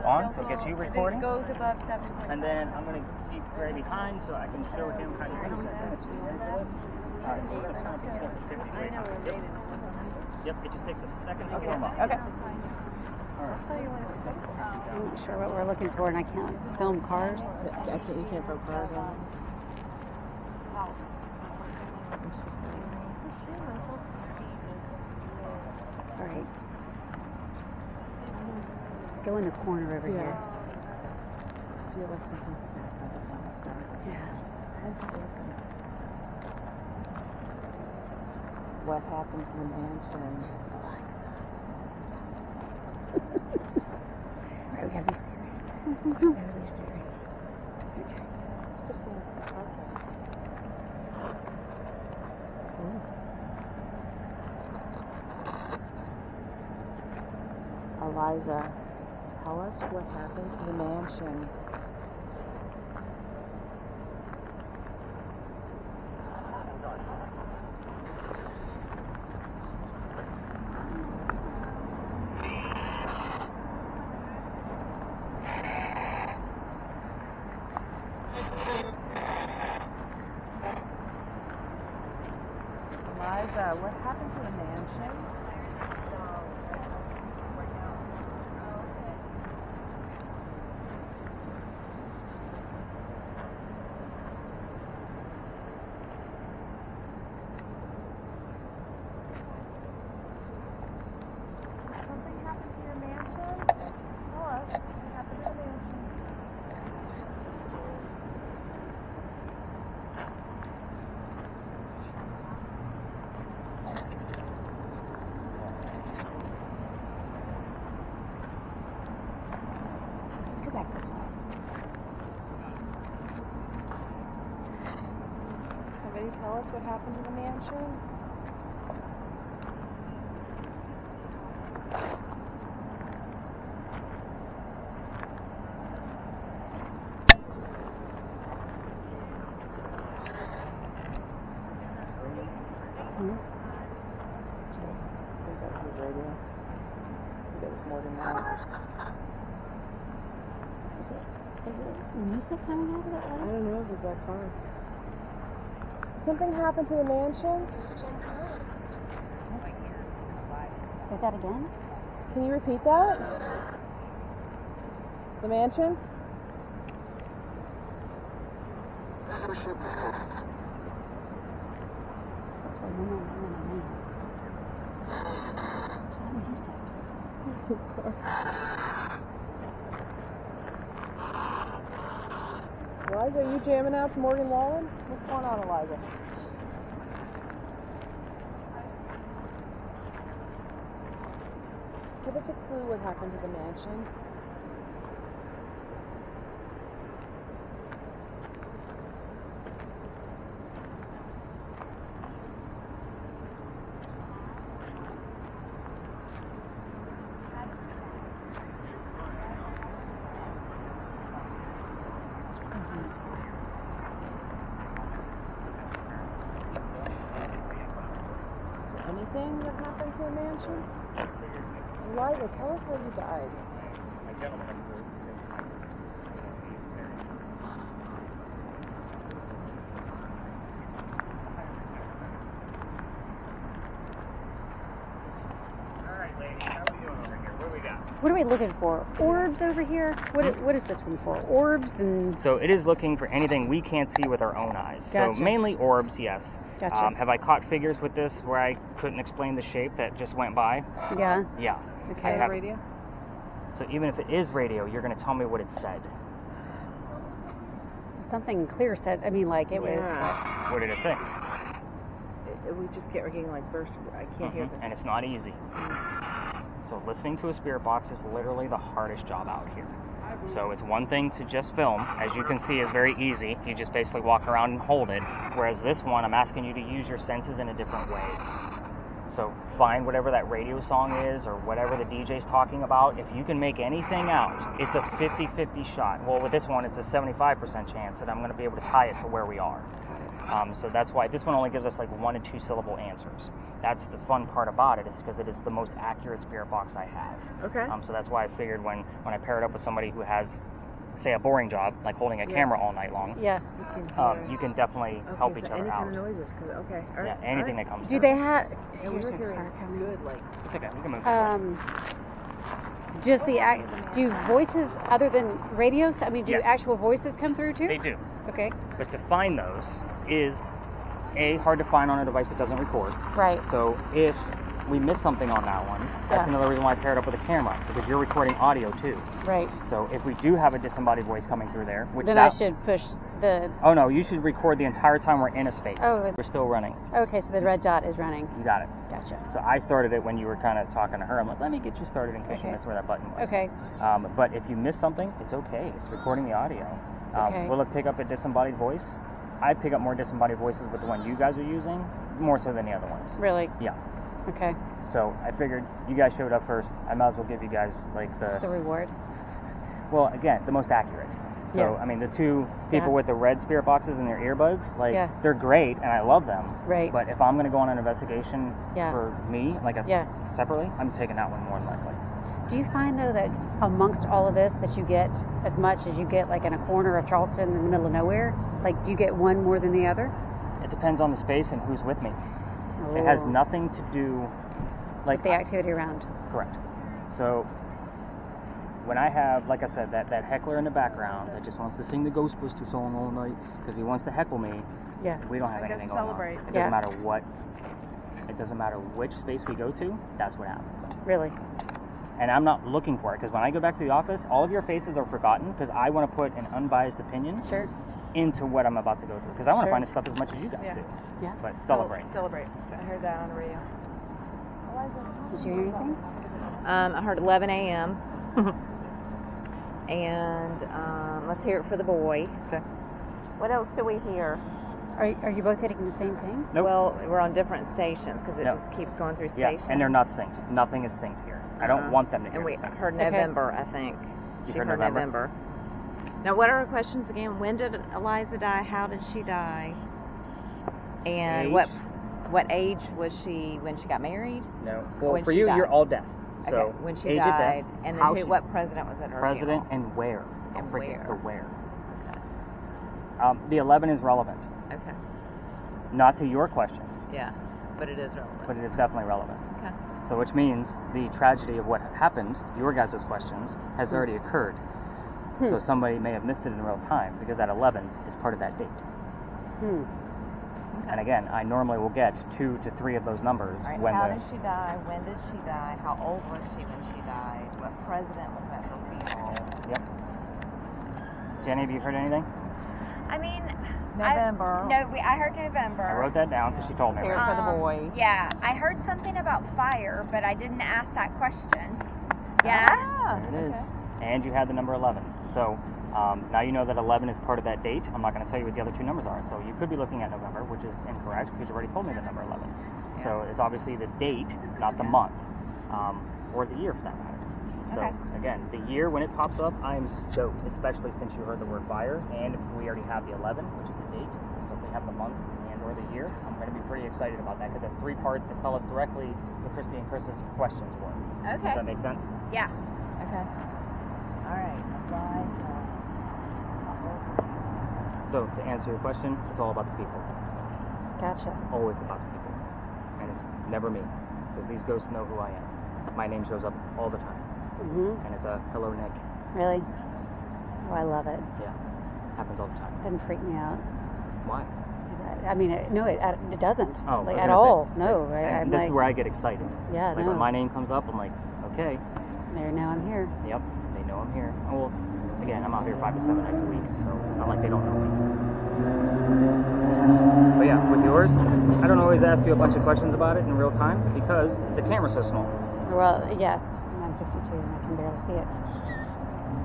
on, so it gets you recording. It goes above 7.5. And then I'm going to keep right behind so I can show him how you're going to set it. Alright, so we're going to turn up the sensitivity right now. Yep, it just takes a second to warm up. Okay. Alright. I'm not sure what we're looking for, and I can't film cars. You can't film cars on. All right. Let's go in the corner over here. I feel like something's back up on the start. Yes. What happened to the mansion? All right, we gotta be serious. We gotta be serious. Okay. Especially with the concept. Eliza, tell us what happened to the mansion. Eliza, what happened to the mansion? Something happened to your mansion? Tell us what happened to the mansion. Let's go back this way. Somebody tell us what happened to the mansion? Hmm? I think that was his radio. I think it was more than that. Is it music coming out of that I place? don't know if it's that car. Something happened to the mansion? Say that again? Can you repeat that? The mansion? Looks like woman and a man. What's that music? His car. Eliza, are you jamming out to Morgan Wallen? What's going on, Eliza? Give us a clue what happened to the mansion. Let's go in this way. Anything that happened to a mansion? Eliza, tell us how you died. Alright, ladies, how are we doing over here? What do we got? What are we looking for? Orbs over here? What is this one for? Orbs and... So it is looking for anything we can't see with our own eyes. Gotcha. So mainly orbs, yes. Gotcha. Have I caught figures with this where I couldn't explain the shape that just went by? Yeah. Yeah. Okay. I have. Radio? So even if it is radio, you're going to tell me what it said. Something clear said, I mean, like, it was... What did it say? We just get getting like bursts. I can't hear them. And it's not easy. So listening to a spirit box is literally the hardest job out here. So it's one thing to just film. As you can see, is very easy. You just basically walk around and hold it. Whereas this one, I'm asking you to use your senses in a different way. So find whatever that radio song is or whatever the DJ's talking about. If you can make anything out, it's a 50-50 shot. Well, with this one, it's a 75% chance that I'm going to be able to tie it to where we are. So that's why this one only gives us like 1 and 2 syllable answers. That's the fun part about it, is because it is the most accurate spirit box I have. Okay. So that's why I figured when I pair it up with somebody who has, say, a boring job, like holding a camera all night long, Yeah. you can definitely help each other any out. kind of noises. Okay. All right. Yeah, anything that comes Do through. they have? Yeah, Here's we're a hearing car coming. good, like. It's okay, we can move this way. Just do voices other than radio? I mean, do Yes. actual voices come through too? They do. Okay. But to find those is, hard to find on a device that doesn't record. Right. So if we miss something on that one, that's Yeah. another reason why I paired up with a camera, because you're recording audio too. Right. So if we do have a disembodied voice coming through there, which Then I should push the. Oh no, you should record the entire time we're in a space. Oh. We're still running. Okay, so the red dot is running. You got it. Gotcha. So I started it when you were kind of talking to her. I'm like, let me get you started in case you Okay. missed where that button was. Okay. But if you miss something, it's okay. It's recording the audio. Okay. Will it pick up a disembodied voice? I pick up more disembodied voices with the one you guys are using, more so than the other ones. Really? Yeah. Okay. So I figured you guys showed up first. I might as well give you guys like The reward. well, again, the most accurate. So Yeah. I mean, the two people Yeah. with the red spirit boxes in their earbuds, like Yeah. they're great and I love them. Right. But if I'm going to go on an investigation Yeah. for me, like Yeah. separately, I'm taking that one more than likely. Do you find though that amongst all of this that you get as much as you get like in a corner of Charleston in the middle of nowhere? Like, do you get one more than the other? It depends on the space and who's with me. It has Oh. nothing to do, like The activity around. correct. So when I have, like I said, that heckler in the background that just wants to sing the Ghostbusters song all night because he wants to heckle me, Yeah. we don't have Like, anything let's going celebrate. on. It Yeah. doesn't matter what. It doesn't matter which space we go to. That's what happens. Really? And I'm not looking for it because when I go back to the office, all of your faces are forgotten because I want to put an unbiased opinion Sure. into what I'm about to go through because I want to Sure. find this stuff as much as you guys Yeah. do. Yeah. But celebrate. Celebrate. I heard that on the radio. Did you hear anything? I heard 11 a.m. And let's hear it for the boy. Okay. What else do we hear? Are you both hitting the same thing? Nope. Well, we're on different stations because it No. just keeps going through Yeah, stations. and they're not synced. Nothing is synced here. I don't want them to hear And we the sync. heard Okay. November, I think. You She heard heard November? November. Now, what are our questions again? When did Eliza die? How did she die? And Age? what age was she when she got married? No. Well, When for she you, died. you're all death. So Okay, when she age of died, death, and how then she- what president was at her president funeral? and where. Don't And forget where. the where. Okay. The 11 is relevant, Okay. not to your questions, Yeah, but it is relevant. but it is definitely relevant. Okay. So, which means the tragedy of what happened, your guys' questions, has already occurred. So somebody may have missed it in real time because that 11 is part of that date. Hmm. And again, I normally will get 2 to 3 of those numbers All right. when How the did she die? When did she die? How old was she when she died? What president was at her funeral? Yep. Jenny, have you heard anything? I mean, November. I heard November. I wrote that down because she told me. Let's hear it Right? for the boy. Yeah, I heard something about fire, but I didn't ask that question. Yeah. Ah, There it is. And you had the number 11. So now you know that 11 is part of that date. I'm not going to tell you what the other 2 numbers are. So you could be looking at November, which is incorrect because you already told me the number 11. So it's obviously the date, not the month, or the year for that matter. So Okay. again, the year when it pops up, I am stoked, especially since you heard the word fire, and if we already have the 11, which is the date. So if we have the month and or the year, I'm going to be pretty excited about that because it's 3 parts that tell us directly what Kristi and Chris's questions were. Does Okay. that make sense? Yeah. Okay. All right. So to answer your question, it's all about the people. Gotcha. Always about the people. And it's never me. Because these ghosts know who I am. My name shows up all the time. Mm-hmm. And it's a hello Nick. Really? Oh, I love it. Yeah. Happens all the time. Doesn't freak me out. Why? I mean, no, it doesn't. Oh, I like was at gonna all. say, No, like, I'm and this like, is where I get excited. yeah, Like no. when my name comes up, I'm like, okay, There, now I'm here. yep, they know I'm here. Well, again, I'm out here 5 to 7 nights a week, so it's not like they don't know me. But yeah, with yours, I don't always ask you a bunch of questions about it in real time because the camera's so small. Well, yes, I'm 52 and I can barely see it.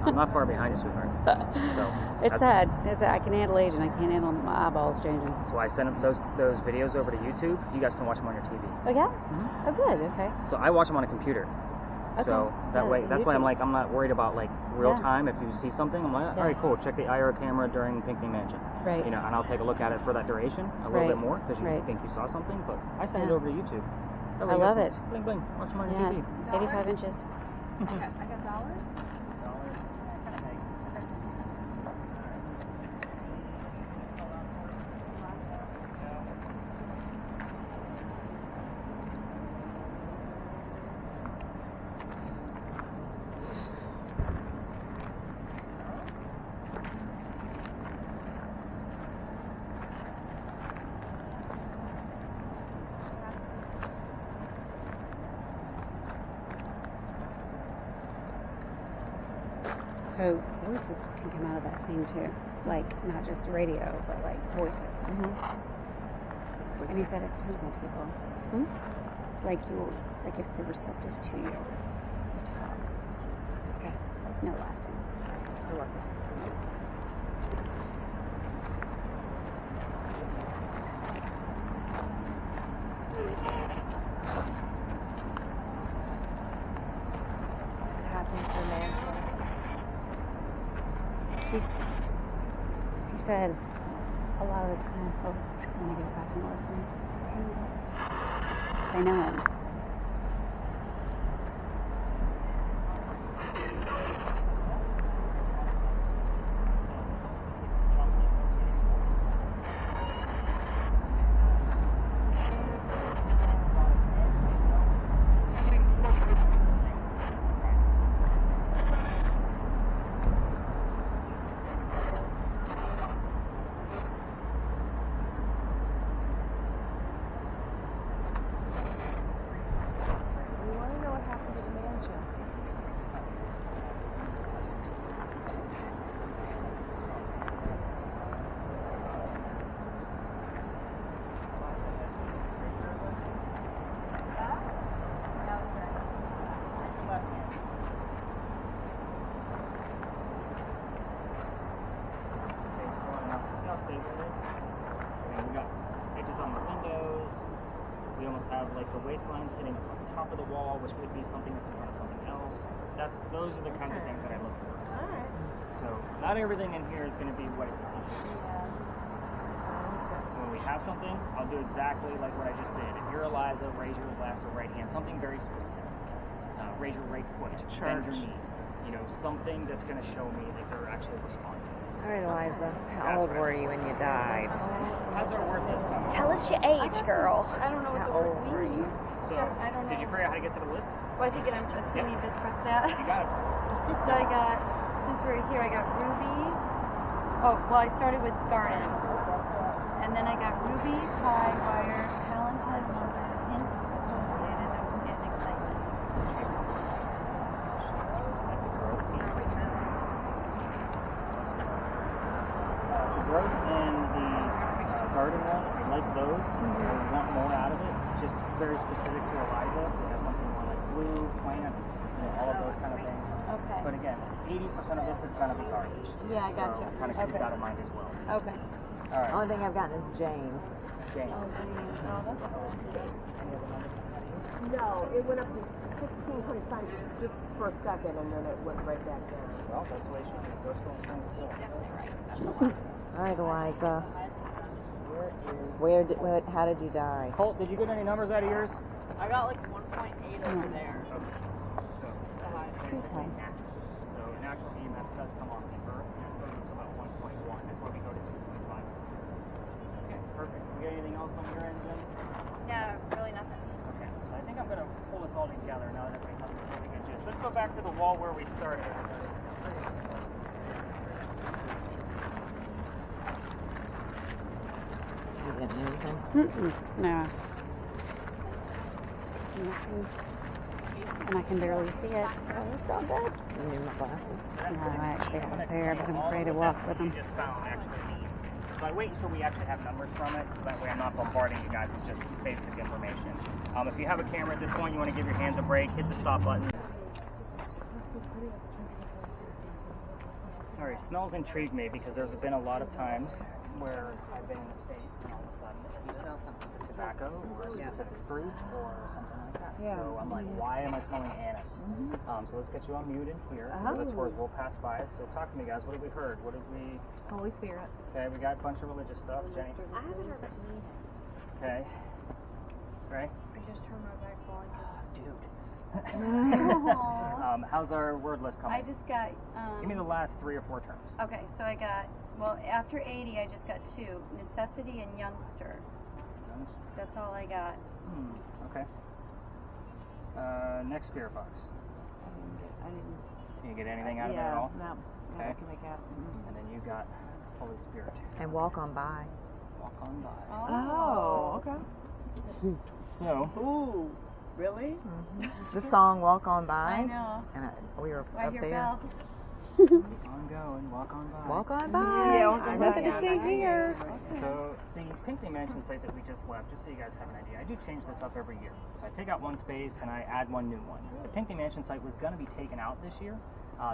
I'm not far behind you, sweetheart. So It's that's- sad. I can handle age and I can't handle my eyeballs changing. That's why I sent those videos over to YouTube. You guys can watch them on your TV. Oh yeah? Oh good. Okay. So I watch them on a computer. Okay. So that Yeah, way, that's why I'm YouTube. like, I'm not worried about like real Yeah. time. If you see something, I'm like, all right, cool. Check the IR camera during Pinckney Mansion. Right. You know, and I'll take a look at it for that duration, a little bit Right. more, because you Right. think you saw something. But I send it Yeah. over to YouTube. That way I you love guys it. can Bling bling. Watch them on your Yeah, TV. 85 inches. I got dollars. So voices can come out of that thing too, like not just radio, but like voices. And he said it depends on people. Like if they're receptive to you, to talk. Okay. No laughing. You're welcome. Happens for mansion. He said a lot of the time, when he goes back and listens, they know him. We want to know what happened to the mansion. We got edges on the windows. We almost have like the waistline sitting on top of the wall, which could be something that's in front of something else. Those are the kinds of things that I look for. Alright. So not everything in here is going to be what it seems. So when we have something, I'll do exactly like what I just did. If you're Eliza, raise your left or right hand, something very specific. Raise your right foot, bend your knee. You know, something that's going to show me that you're actually responding. All right, Eliza. How That's old right. were you when you died? How's our word list coming? Tell us your age, girl. I don't know what How the words old were mean. you? So, I don't did you know. figure out how to get to the list? Well, I think I'm assuming you just press that. You got it. So I got, since we're here, I got Ruby. Oh, well, I started with Garden. And then I got Ruby, High Wire, Palatine, Lumber, Hint, Associated, I'm getting excited. So growth and the garden one, I like those. I want more out of it. Just very specific to Eliza. We have something more like blue, plant, all of those kind of things. Okay. But again, 80% of this is going to be garbage. Yeah, I gotcha. So kind of keep that in mind as well. Okay. All right. Only thing I've gotten is James. James. Oh, geez. Oh, that's cool. Any other numbers? No, it went up to 16.5 just for a second, and then it went right back down. Well, that's the way it should be. Go still, stand still. All right, Eliza. Where is... How did you die? Colt, did you get any numbers out of yours? I got like 1.8 over there. So, Okay. So natural EMF does come off the earth, and it goes up to about 1.1. That's why we go to 2.5. Okay, perfect. We got anything else on your end, Jen? No, really nothing. Okay, so I think I'm going to pull this all together now that we have a really good gist. Let's go back to the wall where we started. You getting anything? No. Nothing. And I can barely see it, so it's all good. You need my glasses. No, I actually have a pair, but I'm afraid to walk with them. You just found actually means. So I wait until we actually have numbers from it, so that way I'm not bombarding you guys with just basic information. If you have a camera at this point, you want to give your hands a break, hit the stop button. Sorry, smells intrigue me because there's been a lot of times where I've been in a space and all of a sudden it's tobacco or a specific fruit or something like that. Yeah. So I'm like, why am I smelling anise? So let's get you unmuted here. The tours will pass by. So talk to me, guys. What have we heard? What have we? Holy Spirit. Okay, we got a bunch of religious stuff. Jenny. I haven't heard much needed. Okay. Ray. I just turned my back on. Dude. How's our word list coming? I just got. Give me the last 3 or 4 terms. Okay, so I got. Well, after 80, I just got 2: necessity and youngster. That's all I got. Okay. Next spirit box. I didn't. Can you get anything out of it at all? No. Okay. I can make out. And then you got Holy Spirit. And walk on by. Walk on by. Oh, okay. So. Ooh, really? The song "Walk On By." I know. And we were I up hear there. bells. Keep on going. Walk on by. Walk on by. Yeah, walk on by. Nothing to see here. So the Pinckney Mansion site that we just left, just so you guys have an idea, I do change this up every year. So I take out one space and I add one new one. The Pinckney Mansion site was going to be taken out this year,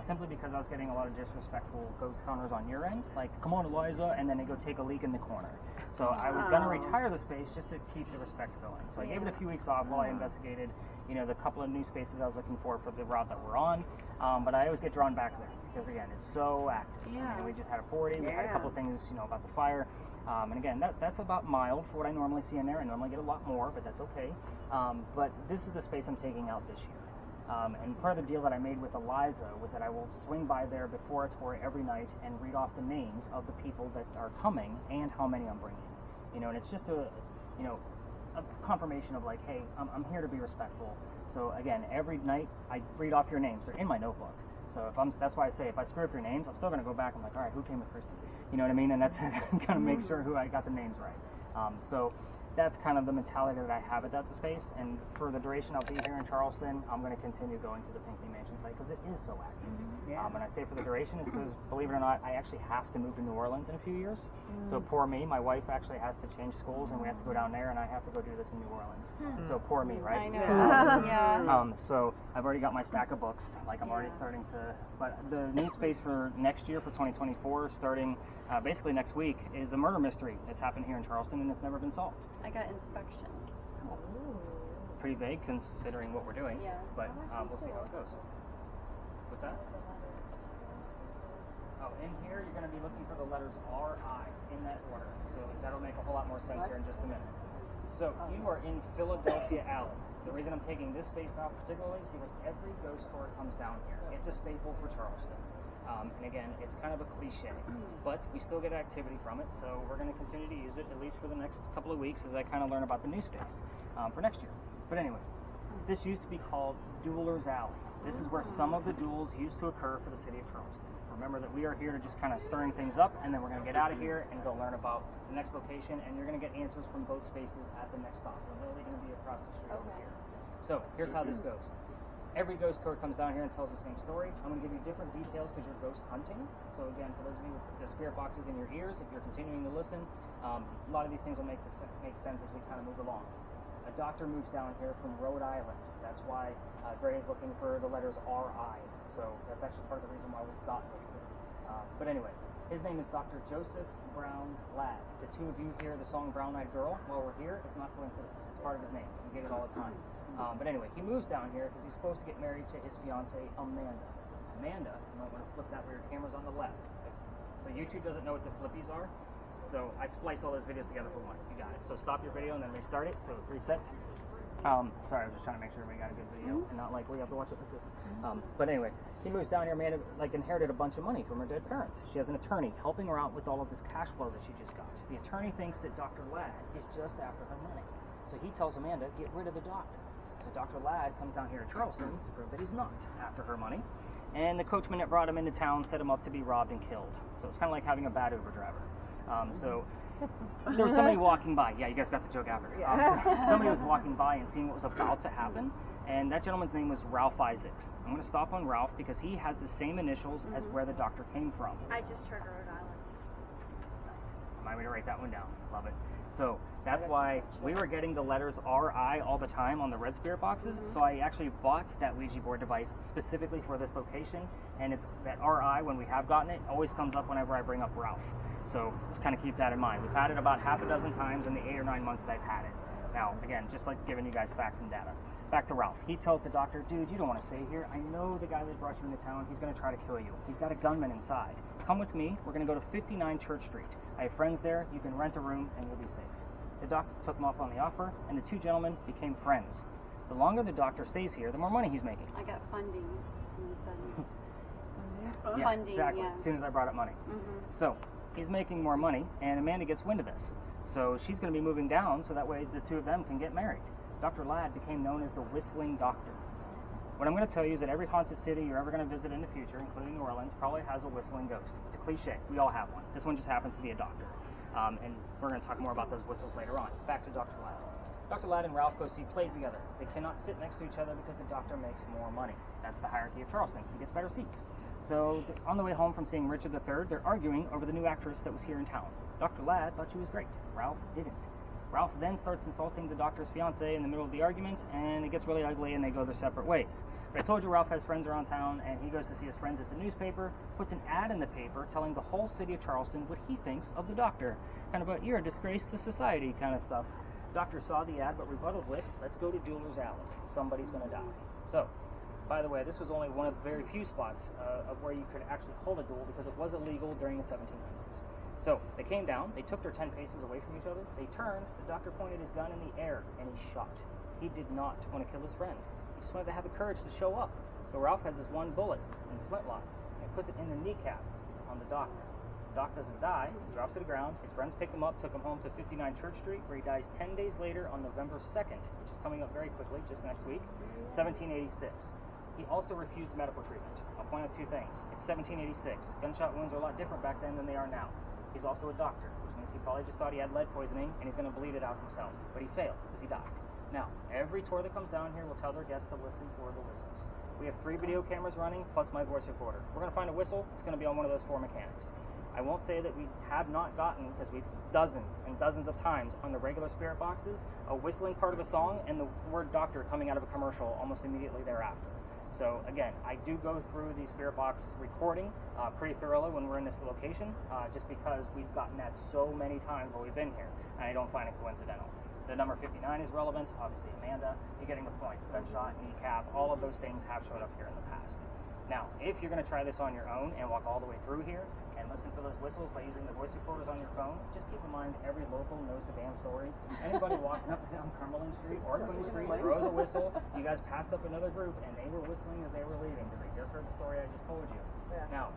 simply because I was getting a lot of disrespectful ghost hunters on your end, like, come on Eliza, and then they go take a leak in the corner. So I was going to retire the space just to keep the respect going. So I gave it a few weeks off while I investigated, you know, the couple of new spaces I was looking for the route that we're on. But I always get drawn back there because, again, it's so active. Yeah. I mean, we just had a 40. We had a couple of things, you know, about the fire. And again, that's about mild for what I normally see in there. I normally get a lot more, but that's okay. But this is the space I'm taking out this year. And part of the deal that I made with Eliza was that I will swing by there before a tour every night and read off the names of the people that are coming and how many I'm bringing. You know, and it's just a confirmation of like, hey, I'm here to be respectful. So again, every night I read off your names. They're in my notebook. So that's why I say if I screw up your names, I'm still going to go back. I'm like, all right, who came with Kristi? You know what I mean? And that's kind of make sure who I got the names right. So that's kind of the mentality that I have at that space. And for the duration I'll be here in Charleston, I'm going to continue going to the Pinckney Mansion site because it is so active. And I say for the duration is because, believe it or not, I actually have to move to New Orleans in a few years. So poor me, my wife actually has to change schools and we have to go down there and I have to go do this in New Orleans. So poor me, right? I know. Yeah. So I've already got my stack of books. Like I'm already starting to, but the new space for next year for 2024, starting basically next week, is a murder mystery that's happened here in Charleston and it's never been solved. I got inspection. Pretty vague considering what we're doing, Yeah. but we'll see how it goes. What's that? Oh, in here you're going to be looking for the letters R-I in that order. So that'll make a whole lot more sense here in just a minute. So you are in Philadelphia Alley. The reason I'm taking this space out particularly is because every ghost tour comes down here. It's a staple for Charleston. And again, it's kind of a cliche, but we still get activity from it, so we're going to continue to use it at least for the next couple of weeks as I kind of learn about the new space for next year. But anyway, this used to be called Dueler's Alley. This is where some of the duels used to occur for the city of Charleston. Remember that we are here to just kind of stirring things up, and then we're going to get out of here and go learn about the next location, and you're going to get answers from both spaces at the next stop. We're literally going to be across the street over here. So here's how this goes. Every ghost tour comes down here and tells the same story. I'm going to give you different details because you're ghost hunting. So again, for those of you with the spirit boxes in your ears, if you're continuing to listen, a lot of these things will make sense as we kind of move along. A doctor moves down here from Rhode Island. That's why Gray is looking for the letters R-I. So that's actually part of the reason why we've gotten it here. But anyway, his name is Dr. Joseph Brown Ladd. The two of you hear the song Brown Eyed Girl while we're here. It's not coincidence. It's part of his name. We get it all the time. But anyway, he moves down here because he's supposed to get married to his fiancée, Amanda. Amanda, you might want to flip that where your camera's on the left. So YouTube doesn't know what the flippies are. So I splice all those videos together for one. You got it. So stop your video and then restart it. So it resets. Sorry, I was just trying to make sure we got a good video and not like we have to watch it like this. But anyway, he moves down here. Amanda inherited a bunch of money from her dead parents. She has an attorney helping her out with all of this cash flow that she just got. The attorney thinks that Dr. Ladd is just after her money. So he tells Amanda, get rid of the doctor. So Dr. Ladd comes down here to Charleston to prove that he's not after her money. And the coachman that brought him into town set him up to be robbed and killed. So it's kind of like having a bad Uber driver. So there was somebody walking by. Yeah, you guys got the joke after. Somebody was walking by and seeing what was about to happen. And that gentleman's name was Ralph Isaacs. I'm going to stop on Ralph because he has the same initials as where the doctor came from. I just heard Rhode Island. Nice. Remind me to write that one down. Love it. So that's why we were getting the letters RI all the time on the red spirit boxes. So I actually bought that Ouija board device specifically for this location, and it's that RI, when we have gotten it, always comes up whenever I bring up Ralph. So just kind of keep that in mind. We've had it about half a dozen times in the 8 or 9 months that I've had it. Now, again, just like giving you guys facts and data. Back to Ralph. He tells the doctor, dude, you don't want to stay here. I know the guy that brought you into town. He's going to try to kill you. He's got a gunman inside. Come with me. We're going to go to 59 Church Street. I have friends there. You can rent a room and you'll be safe. The doctor took him up on the offer, and the two gentlemen became friends. The longer the doctor stays here, the more money he's making. I got funding from the sudden. Yeah, Funding, exactly. yeah. As soon as I brought up money. So he's making more money, and Amanda gets wind of this. So she's going to be moving down so that way the two of them can get married. Dr. Ladd became known as the Whistling Doctor. What I'm going to tell you is that every haunted city you're ever going to visit in the future, including New Orleans, probably has a whistling ghost. It's a cliche. We all have one. This one just happens to be a doctor. And we're going to talk more about those whistles later on. Back to Dr. Ladd. Dr. Ladd and Ralph go see plays together. They cannot sit next to each other because the doctor makes more money. That's the hierarchy of Charleston. He gets better seats. So on the way home from seeing Richard III, they're arguing over the new actress that was here in town. Dr. Ladd thought she was great. Ralph didn't. Ralph then starts insulting the doctor's fiance in the middle of the argument, and it gets really ugly and they go their separate ways. But I told you Ralph has friends around town, and he goes to see his friends at the newspaper, puts an ad in the paper telling the whole city of Charleston what he thinks of the doctor. Kind of a, you're a disgrace to society kind of stuff. Doctor saw the ad but rebutted with, let's go to Jeweler's Alley. Somebody's going to die. So, by the way, this was only one of the very few spots of where you could actually hold a duel because it was illegal during the 1700s. So they came down, they took their 10 paces away from each other, they turned, the doctor pointed his gun in the air, and he shot. He did not want to kill his friend. He just wanted to have the courage to show up. So Ralph has his one bullet in the flintlock and puts it in the kneecap on the doctor. The doc doesn't die, he drops to the ground, his friends picked him up, took him home to 59 Church Street, where he dies 10 days later on November 2nd, which is coming up very quickly, just next week, 1786. He also refused medical treatment. I'll point out two things. It's 1786. Gunshot wounds are a lot different back then than they are now. He's also a doctor, which means he probably just thought he had lead poisoning and he's going to bleed it out himself. But he failed because he died. Now, every tour that comes down here will tell their guests to listen for the whistles. We have 3 video cameras running plus my voice recorder. We're going to find a whistle. It's going to be on one of those 4 mechanics. I won't say that we have not gotten, because we've dozens and dozens of times on the regular spirit boxes, a whistling part of a song and the word doctor coming out of a commercial almost immediately thereafter. So again, I do go through the spirit box recording pretty thoroughly when we're in this location, just because we've gotten that so many times while we've been here, and I don't find it coincidental. The number 59 is relevant, obviously Amanda, you're getting the points, gunshot, kneecap, all of those things have showed up here in the past. Now, if you're going to try this on your own and walk all the way through here and listen for those whistles by using the voice recorders on your phone, just keep in mind every local knows the damn story. Anybody walking up and down Cumberland Street or Queen Street throws a whistle. You guys passed up another group and they were whistling as they were leaving because they just heard the story I just told you. Yeah. Now,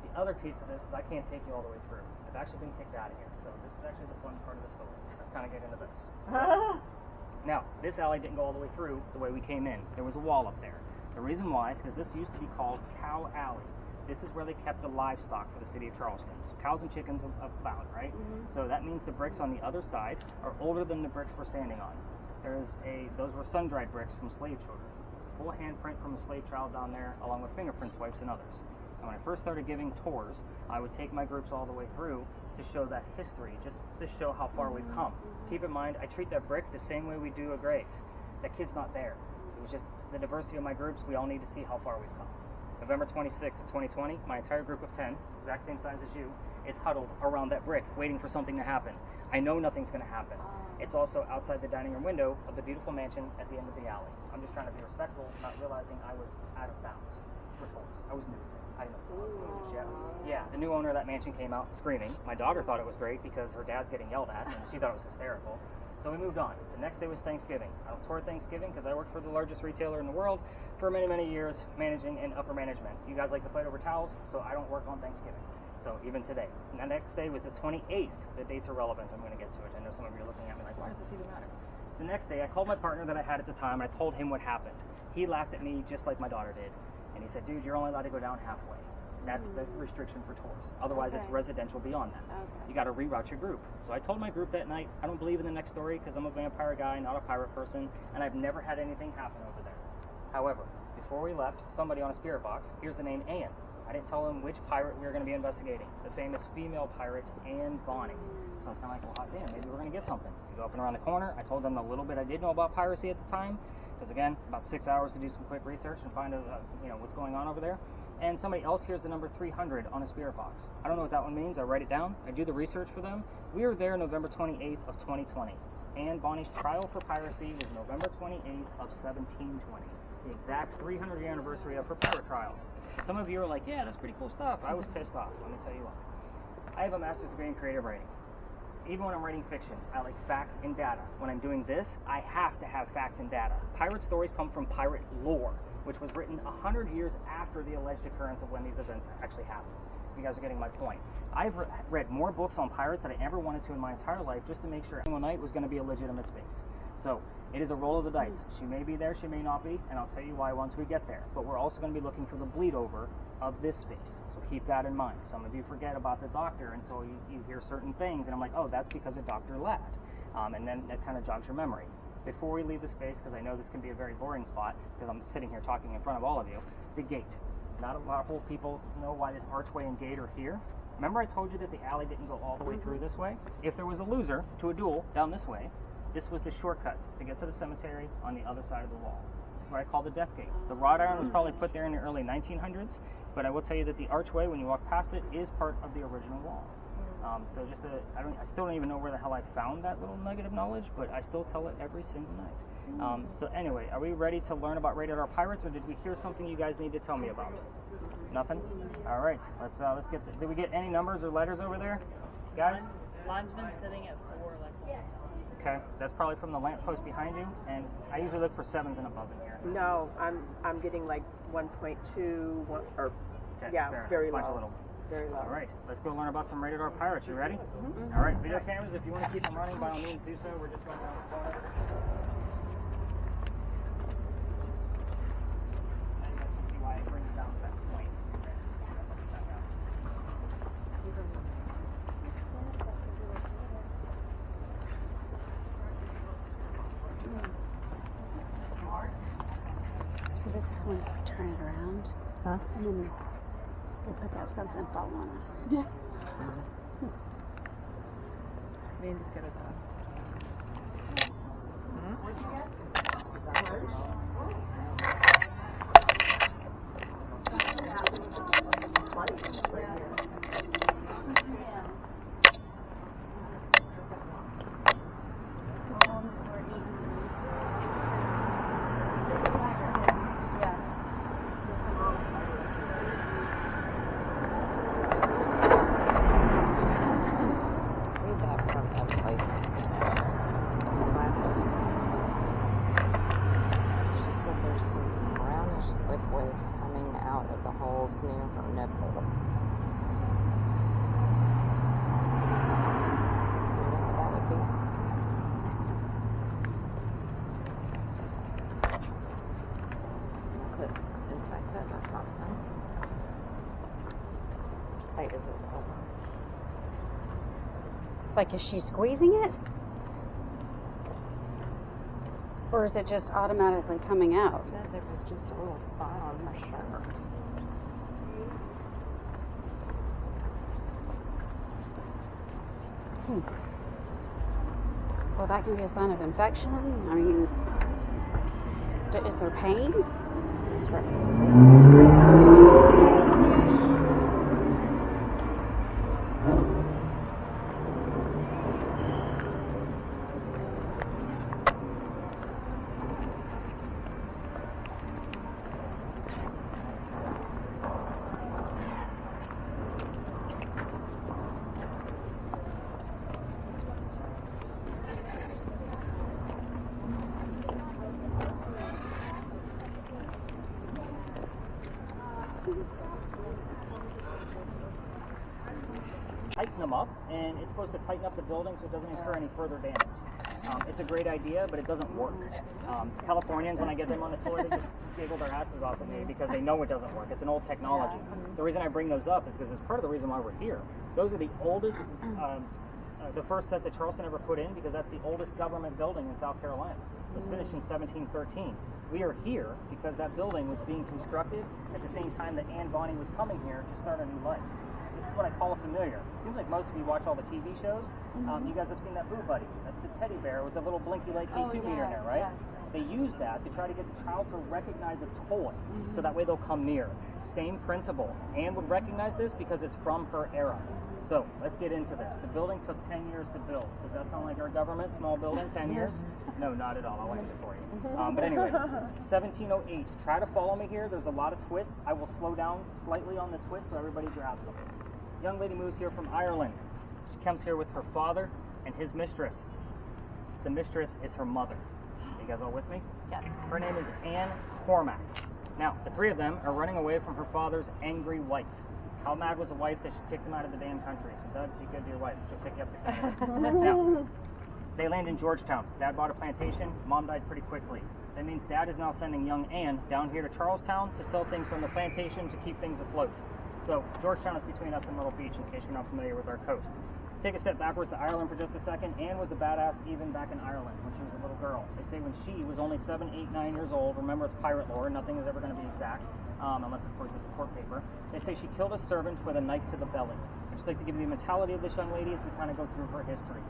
the other piece of this is I can't take you all the way through. I've actually been kicked out of here, so this is actually the fun part of the story. Let's kind of get into this. So, now, this alley didn't go all the way through the way we came in. There was a wall up there. The reason why is because this used to be called Cow Alley. This is where they kept the livestock for the city of Charleston. So cows and chickens abound, right? So that means the bricks on the other side are older than the bricks we're standing on. Those were sun-dried bricks from slave children. Full handprint from a slave child down there, along with fingerprint swipes and others. And when I first started giving tours, I would take my groups all the way through to show that history, just to show how far we've come. Keep in mind, I treat that brick the same way we do a grave. That kid's not there. It was just the diversity of my groups. We all need to see how far we've come. November 26th of 2020, my entire group of 10, exact same size as you, is huddled around that brick, waiting for something to happen. I know nothing's going to happen. It's also outside the dining room window of the beautiful mansion at the end of the alley. I'm just trying to be respectful, not realizing I was out of bounds for tours. I was new to this. I didn't know what I was doing this yet. Yeah, the new owner of that mansion came out screaming. My daughter thought it was great because her dad's getting yelled at, and she thought it was hysterical. So we moved on. The next day was Thanksgiving. I don't tour Thanksgiving because I worked for the largest retailer in the world for many, many years, managing in upper management. You guys like to fight over towels, so I don't work on Thanksgiving. So even today. And the next day was the 28th. The dates are relevant. I'm going to get to it. I know some of you are looking at me like, why does this even matter? The next day, I called my partner that I had at the time, and I told him what happened. He laughed at me just like my daughter did. And he said, dude, you're only allowed to go down halfway. That's the restriction for tours. Otherwise, it's residential beyond that. You got to reroute your group. So I told my group that night, I don't believe in the next story because I'm a vampire guy, not a pirate person, and I've never had anything happen over there. However, before we left, somebody on a spirit box, here's the name Ann. I didn't tell them which pirate we were going to be investigating. The famous female pirate, Anne Bonny. So I was kind of like, well, hot damn, maybe we're going to get something. We go up and around the corner. I told them the little bit I did know about piracy at the time, because again, about 6 hours to do some quick research and find out, what's going on over there. And somebody else hears the number 300 on a spirit box. I don't know what that one means. I write it down. I do the research for them. We were there November 28th of 2020. Anne Bonny's trial for piracy was November 28th of 1720. The exact 300th anniversary of her pirate trial. Some of you are like, yeah, that's pretty cool stuff. I was pissed off. Let me tell you what. I have a master's degree in creative writing. Even when I'm writing fiction, I like facts and data. When I'm doing this, I have to have facts and data. Pirate stories come from pirate lore, which was written 100 years after the alleged occurrence of when these events actually happened. You guys are getting my point. I've read more books on pirates than I ever wanted to in my entire life, just to make sure One Night was going to be a legitimate space. So it is a roll of the dice. She may be there, she may not be, and I'll tell you why once we get there. But we're also going to be looking for the bleed over of this space. So keep that in mind. Some of you forget about the doctor until you hear certain things, and I'm like, oh, that's because of Dr. Ladd. And then that kind of jogs your memory. Before we leave the space, because I know this can be a very boring spot, because I'm sitting here talking in front of all of you, the gate. Not a lot of people know why this archway and gate are here. Remember I told you that the alley didn't go all the way through this way? If there was a loser to a duel down this way, this was the shortcut to get to the cemetery on the other side of the wall. This is what I call the death gate. The wrought iron was probably put there in the early 1900s, but I will tell you that the archway, when you walk past it, is part of the original wall. So just I still don't even know where the hell I found that little nugget of knowledge, but I still tell it every single night. So anyway, are we ready to learn about Rated R Pirates, or did we hear something you guys need to tell me about? Nothing? All right, let's get did we get any numbers or letters over there, guys? Mine's been sitting at 4 like the whole time. Okay, that's probably from the lamppost behind you, and I usually look for 7s and above in here. No, I'm getting like 1.2, or Okay, yeah, fair. very Bunch of low. little. Very low. All right, let's go learn about some Rated R Pirates. You ready? All right, video cameras, if you want to keep them running, by all means do so. We're just going down the corner. Now you guys can see why I bring it down to that point. So this is when we turn it around. Huh? And then we'll pick up something and fall on us. Yeah. Mandy's got it done. What'd you get? Near her nipple. You know what that would be? Unless it's infected or something. Just say, is it silver? Like, is she squeezing it? Or is it just automatically coming out? She said there was just a little spot on her shirt. Well, that can be a sign of infection. I mean, is there pain? That's right. Tighten them up, and it's supposed to tighten up the building so it doesn't incur any further damage. It's a great idea, but it doesn't work. Californians, when I get them on the tour, they just giggle their asses off at me because they know it doesn't work. It's an old technology. The reason I bring those up is because it's part of the reason why we're here. Those are the oldest the first set that Charleston ever put in, because that's the oldest government building in South Carolina. It was finished in 1713. We are here because that building was being constructed at the same time that Anne Bonny was coming here to start a new life. This is what I call a familiar. It seems like most of you watch all the TV shows. You guys have seen that Boo Buddy. That's the teddy bear with the little blinky light K2 meter in there, right? Yes. They use that to try to get the child to recognize a toy, so that way they'll come near. Same principle. Anne would recognize this because it's from her era. So let's get into this. The building took 10 years to build. Does that sound like our government? Small building, 10 years? No, not at all. I'll answer for you. But anyway, 1708. Try to follow me here. There's a lot of twists. I will slow down slightly on the twist so everybody grabs them. Young lady moves here from Ireland. She comes here with her father and his mistress. The mistress is her mother. You guys all with me? Yes. Her name is Anne Cormack. Now, the three of them are running away from her father's angry wife. How mad was the wife that she kicked him out of the damn country? So Doug, be good to your wife. She'll pick you up to Canada. Now, they land in Georgetown. Dad bought a plantation. Mom died pretty quickly. That means Dad is now sending young Anne down here to Charlestown to sell things from the plantation to keep things afloat. So Georgetown is between us and Myrtle Beach, in case you're not familiar with our coast. Take a step backwards to Ireland for just a second. Anne was a badass even back in Ireland when she was a little girl. They say when she was only 7, 8, 9 years old, remember it's pirate lore, nothing is ever going to be exact, unless of course it's a court paper. They say she killed a servant with a knife to the belly. I'd just like to give you the mentality of this young lady as we kind of go through her history.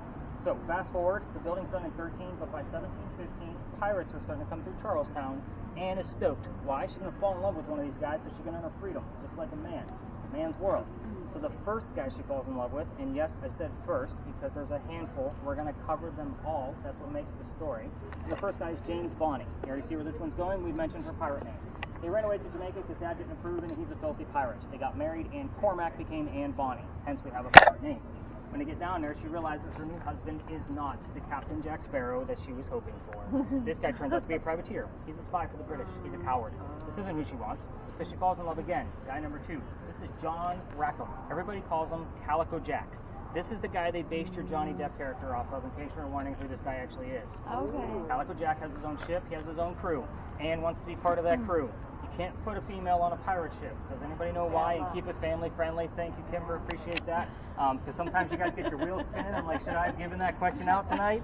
So fast forward, the building's done in 13, but by 1715, pirates are starting to come through Charlestown. Anne is stoked. Why? She's going to fall in love with one of these guys so she can earn her freedom, just like a man. Man's world. So the first guy she falls in love with, and yes, I said first because there's a handful. We're going to cover them all. That's what makes the story. And the first guy is James Bonny. You already see where this one's going? We mentioned her pirate name. They ran away to Jamaica because Dad didn't approve and he's a filthy pirate. They got married and Cormac became Anne Bonny. Hence we have a pirate name. When they get down there, she realizes her new husband is not the Captain Jack Sparrow that she was hoping for. This guy turns out to be a privateer. He's a spy for the British. He's a coward. This isn't who she wants. So she falls in love again. Guy number 2. This is John Rackham. Everybody calls him Calico Jack. This is the guy they based your Johnny Depp character off of, in case you're wondering who this guy actually is. Okay. Calico Jack has his own ship. He has his own crew. Anne wants to be part of that crew. You can't put a female on a pirate ship. Does anybody know why? And keep it family friendly. Thank you, Kimber. Appreciate that. Because sometimes you guys get your wheels spinning. I'm like, should I have given that question out tonight?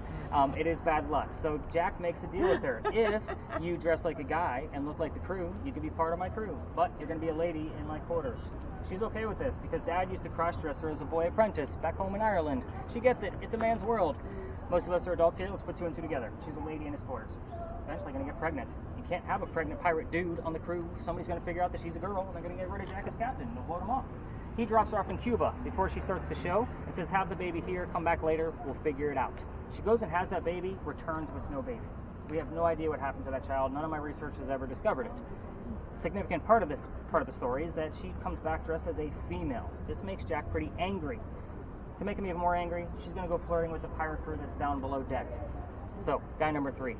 It is bad luck. So Jack makes a deal with her. If you dress like a guy and look like the crew, you can be part of my crew. But you're going to be a lady in my quarters. She's okay with this because Dad used to cross-dress her as a boy apprentice back home in Ireland. She gets it. It's a man's world. Most of us are adults here. Let's put 2 and 2 together. She's a lady in his quarters. Eventually going to get pregnant. You can't have a pregnant pirate dude on the crew. Somebody's going to figure out that she's a girl, and they're going to get rid of Jack as captain, and they'll vote him off. He drops her off in Cuba before she starts the show and says, have the baby here, come back later, we'll figure it out. She goes and has that baby, returns with no baby. We have no idea what happened to that child. None of my research has ever discovered it. Significant part of the story is that she comes back dressed as a female. This makes Jack pretty angry. To make him even more angry, she's going to go flirting with the pirate crew that's down below deck. So, guy number 3.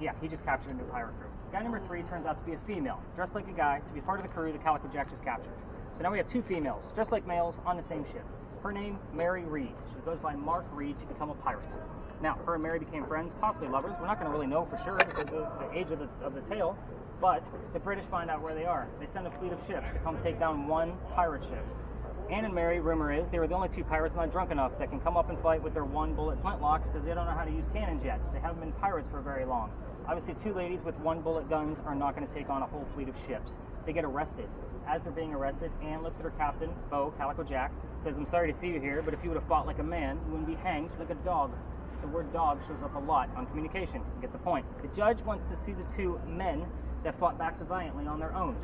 Yeah, he just captured a new pirate crew. Guy number 3 turns out to be a female, dressed like a guy, to be part of the crew that Calico Jack just captured. So now we have 2 females, dressed like males, on the same ship. Her name, Mary Reed. She goes by Mark Reed to become a pirate. Now, her and Mary became friends, possibly lovers. We're not going to really know for sure because of the age of the tale, but the British find out where they are. They send a fleet of ships to come take down one pirate ship. Anne and Mary, rumor is, they were the only 2 pirates not drunk enough that can come up and fight with their 1-bullet flintlocks because they don't know how to use cannons yet. They haven't been pirates for very long. Obviously, 2 ladies with 1-bullet guns are not going to take on a whole fleet of ships. They get arrested. As they're being arrested, Anne looks at her captain, Beau, Calico Jack, says, I'm sorry to see you here, but if you would have fought like a man, you wouldn't be hanged like a dog. The word dog shows up a lot on communication. You get the point. The judge wants to see the 2 men that fought back so valiantly on their own.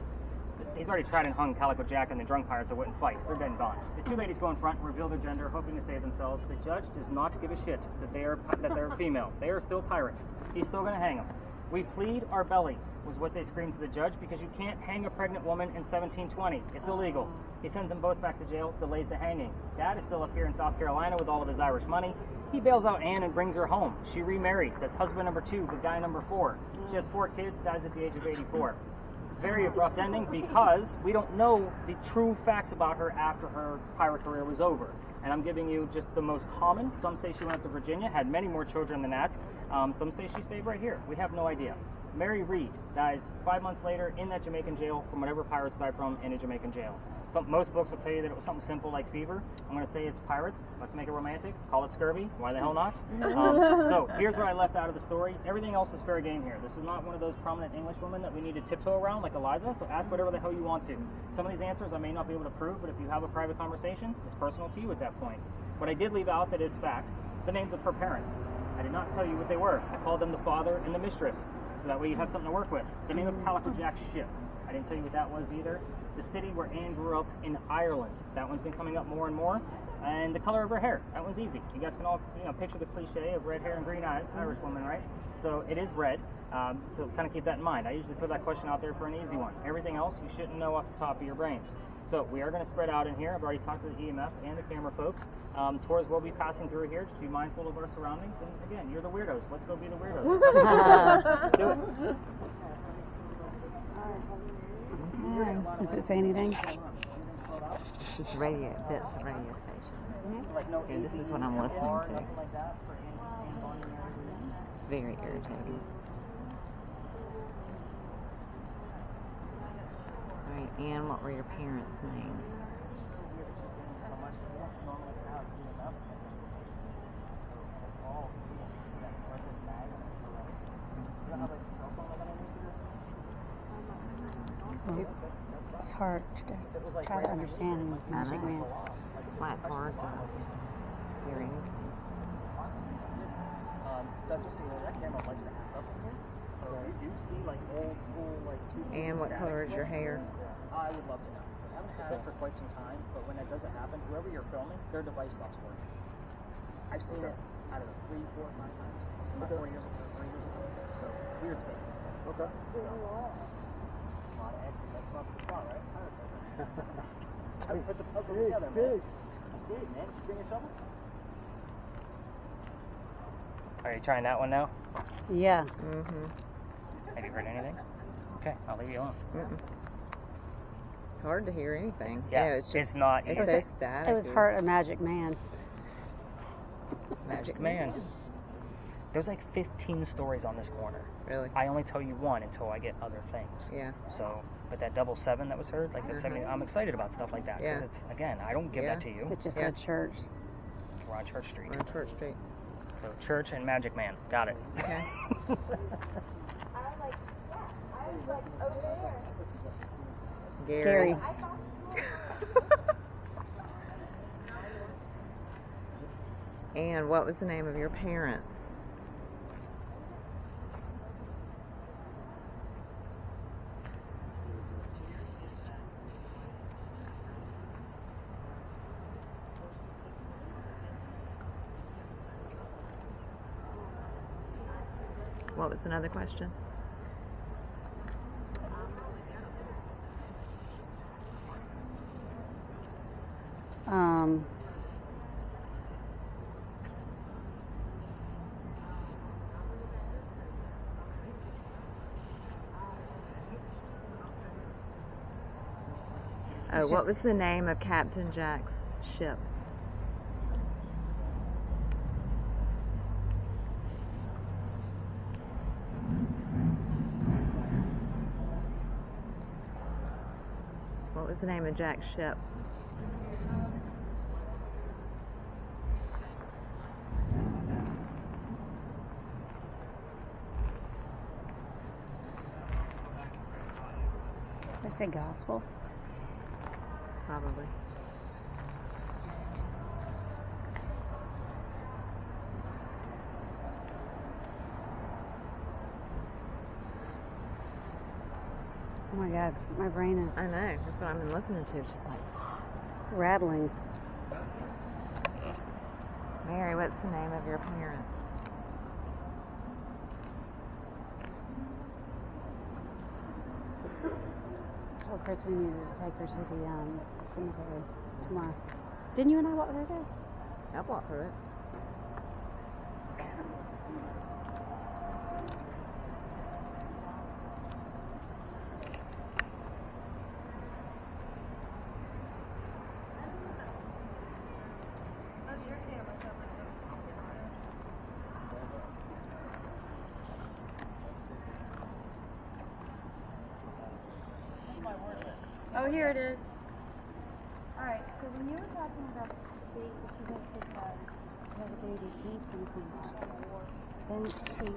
He's already tried and hung Calico Jack and the drunk pirates that wouldn't fight. They're dead and gone. The 2 ladies go in front and reveal their gender, hoping to save themselves. The judge does not give a shit that they're female. They are still pirates. He's still going to hang them. We plead our bellies, was what they screamed to the judge, because you can't hang a pregnant woman in 1720. It's illegal. He sends them both back to jail, delays the hanging. Dad is still up here in South Carolina with all of his Irish money. He bails out Anne and brings her home. She remarries. That's husband number 2, but guy number 4. She has 4 kids, dies at the age of 84. Very abrupt ending because we don't know the true facts about her after her pirate career was over. And I'm giving you just the most common. Some say she went up to Virginia, had many more children than that. Some say she stayed right here. We have no idea. Mary Reed dies 5 months later in that Jamaican jail from whatever pirates died from in a Jamaican jail. Most books will tell you that it was something simple like fever. I'm going to say it's pirates. Let's make it romantic. Call it scurvy. Why the hell not? So here's what I left out of the story. Everything else is fair game here. This is not one of those prominent English women that we need to tiptoe around like Eliza, so ask whatever the hell you want to. Some of these answers I may not be able to prove, but if you have a private conversation, it's personal to you at that point. What I did leave out that is fact, the names of her parents. I did not tell you what they were. I called them the father and the mistress, so that way you have something to work with. The name of Calico Jack's ship. I didn't tell you what that was either. The city where Anne grew up in Ireland. That one's been coming up more and more. And the color of her hair. That one's easy. You guys can all, picture the cliche of red hair and green eyes. Irish woman, right? So it is red. So kind of keep that in mind. I usually throw that question out there for an easy one. Everything else you shouldn't know off the top of your brains. So we are going to spread out in here. I've already talked to the EMF and the camera folks. Tours will be passing through here. Just be mindful of our surroundings. And again, you're the weirdos. Let's go be the weirdos. Let's do it. Does it say anything? It's just radio. That's the radio station. And this is what I'm listening to. It's very irritating. All right, Anne, what were your parents' names? It's hard to try to understand in Magic Man. That's why it's hard to hear anything. Just so you know, that camera likes to act up in here. So you do see like old school like 2 And what color is your hair? I would love to know. I haven't had it for quite some time, but when that doesn't happen, whoever you're filming, their device stops working. I've seen it, I don't know, 3, 4, 5 times. About 4 years ago, 3 years ago. So weird space. Okay. So, a lot of X's. That's not the spot, right? I put the puzzle together, man. Good, man. Did you bring a shovel? Are you trying that one now? Yeah. Mm-hmm. Have you heard anything? Okay, I'll leave you alone. Mm-mm. It's hard to hear anything. Yeah, it's just, it's not. It's so static. It was Heart of Magic Man. Magic Man. There's like 15 stories on this corner. Really? I only tell you one until I get other things. Yeah. So, but that 7 that was heard, like that 70, I'm excited about stuff like that because it's, again, I don't give that to you. It just said church. We're on Church Street. We're on Church Street. So Church and Magic Man. Got it. Okay. Gary. And what was the name of your parents? What was another question? Oh, what was the name of Captain Jack's ship? What was the name of Jack's ship? They say gospel. Probably. Oh my God, my brain is I know. That's what I've been listening to. It's just like rattling. Mary, what's the name of your parents? Told Chris we needed to take her to the cemetery tomorrow. Didn't you and I walk through there? I walked through it. Oh, here it is. Alright, so when you were talking about the date that she has to have a baby, he's gonna come back. Then she,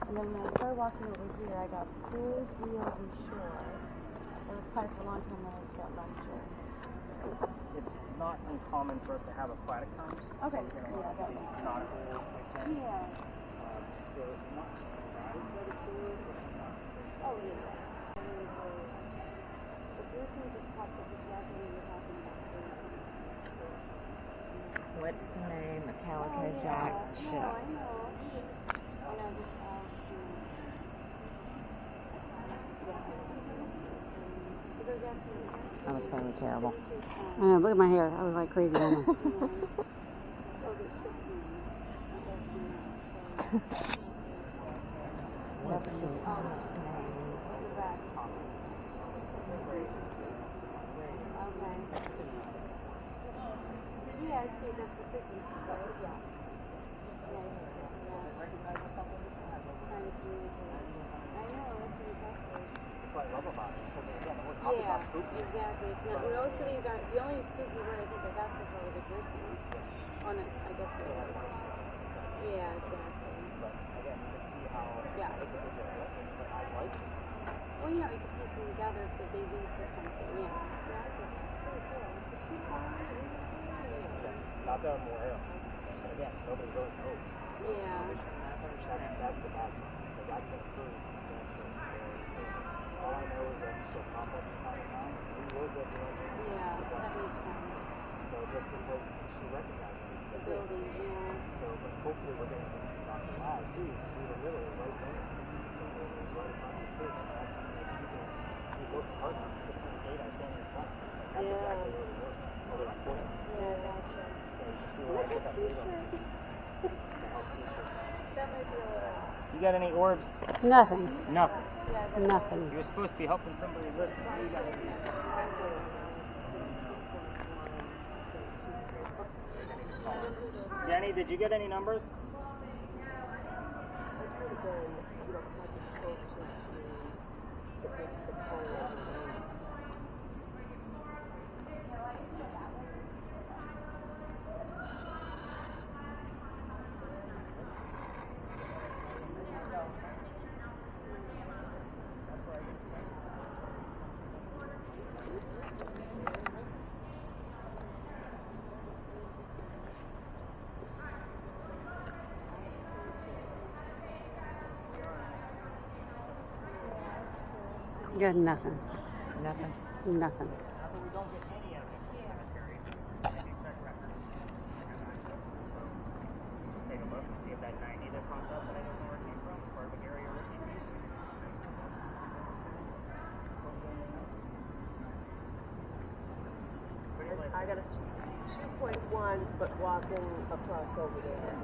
and then when I started walking over here, I got pulled real and shore. It was probably for a long time when I was that lecture. It's not uncommon for us to have aquatic times. Okay, So, you know, yeah, I got that. nautical like that. Yeah. So it's not as predatory, but it's not. Oh, yeah. The bruising just popped up exactly when you're talking about bruising. What's the name of Calico Oh, yeah. Jack's No, ship? I know. I know this I was being terrible. I know, look at my hair. I was like crazy on there. That's cute. Yeah, I see. That's the frequency, right? Yeah. Recognizing something this time. Trying to communicate. I know, that's impressive. That's what I love about it. Because again, we're talking Yeah, about spooky. exactly. It's not, most of these aren't, the only spooky word I think I got so far was a gruesome. Oh, no, I guess it is. Yeah, exactly. But again, you can see how Yeah. it is a joke, but I like it. Well, yeah, we can piece them together if they lead to something, yeah. Not that I'm aware of. But again, nobody really knows. Yeah. That's the bad part. Because I can't prove that shit very famous. All I know is that it's still complex from time to time. We will get the right thing. Yeah, that makes sense. So just because she recognizes it, The that's it. building, yeah. So, but hopefully we're getting to Dr. Wow, too. We were literally right there. So it was right in front of his face. And that's like people, he worked hard enough to see the gate I was standing in front of. Like, that's exactly where we were. Over that corner. Yeah, gotcha. So you can see where I put that gate on. That might be a little. You got any orbs? Nothing. Nothing. Yeah, Nothing. You were supposed to be helping somebody listen. You got any? Jenny, did you get any numbers? Good, nothing. Nothing. Nothing. Not that we don't get any evidence from the cemetery. Maybe check records. So just take a look and see if that 90 that comes up that I don't know where it came from is part of a Gary or Ricky piece. I got a 2.1, but walking across over there.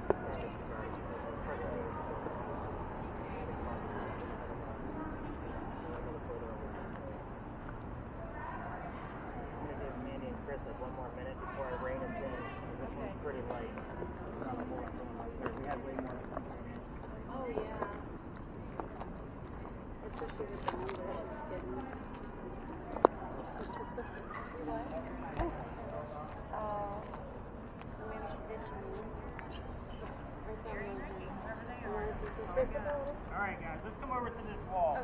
I'm gonna give Mandy and Chris like one more minute before I rein us in. 'Cause this one's pretty light. But I'm going right here. We had way more information. Oh, yeah. Especially with the number she was getting. What? Oh. Maybe she's itching. Alright guys, let's come over to this wall.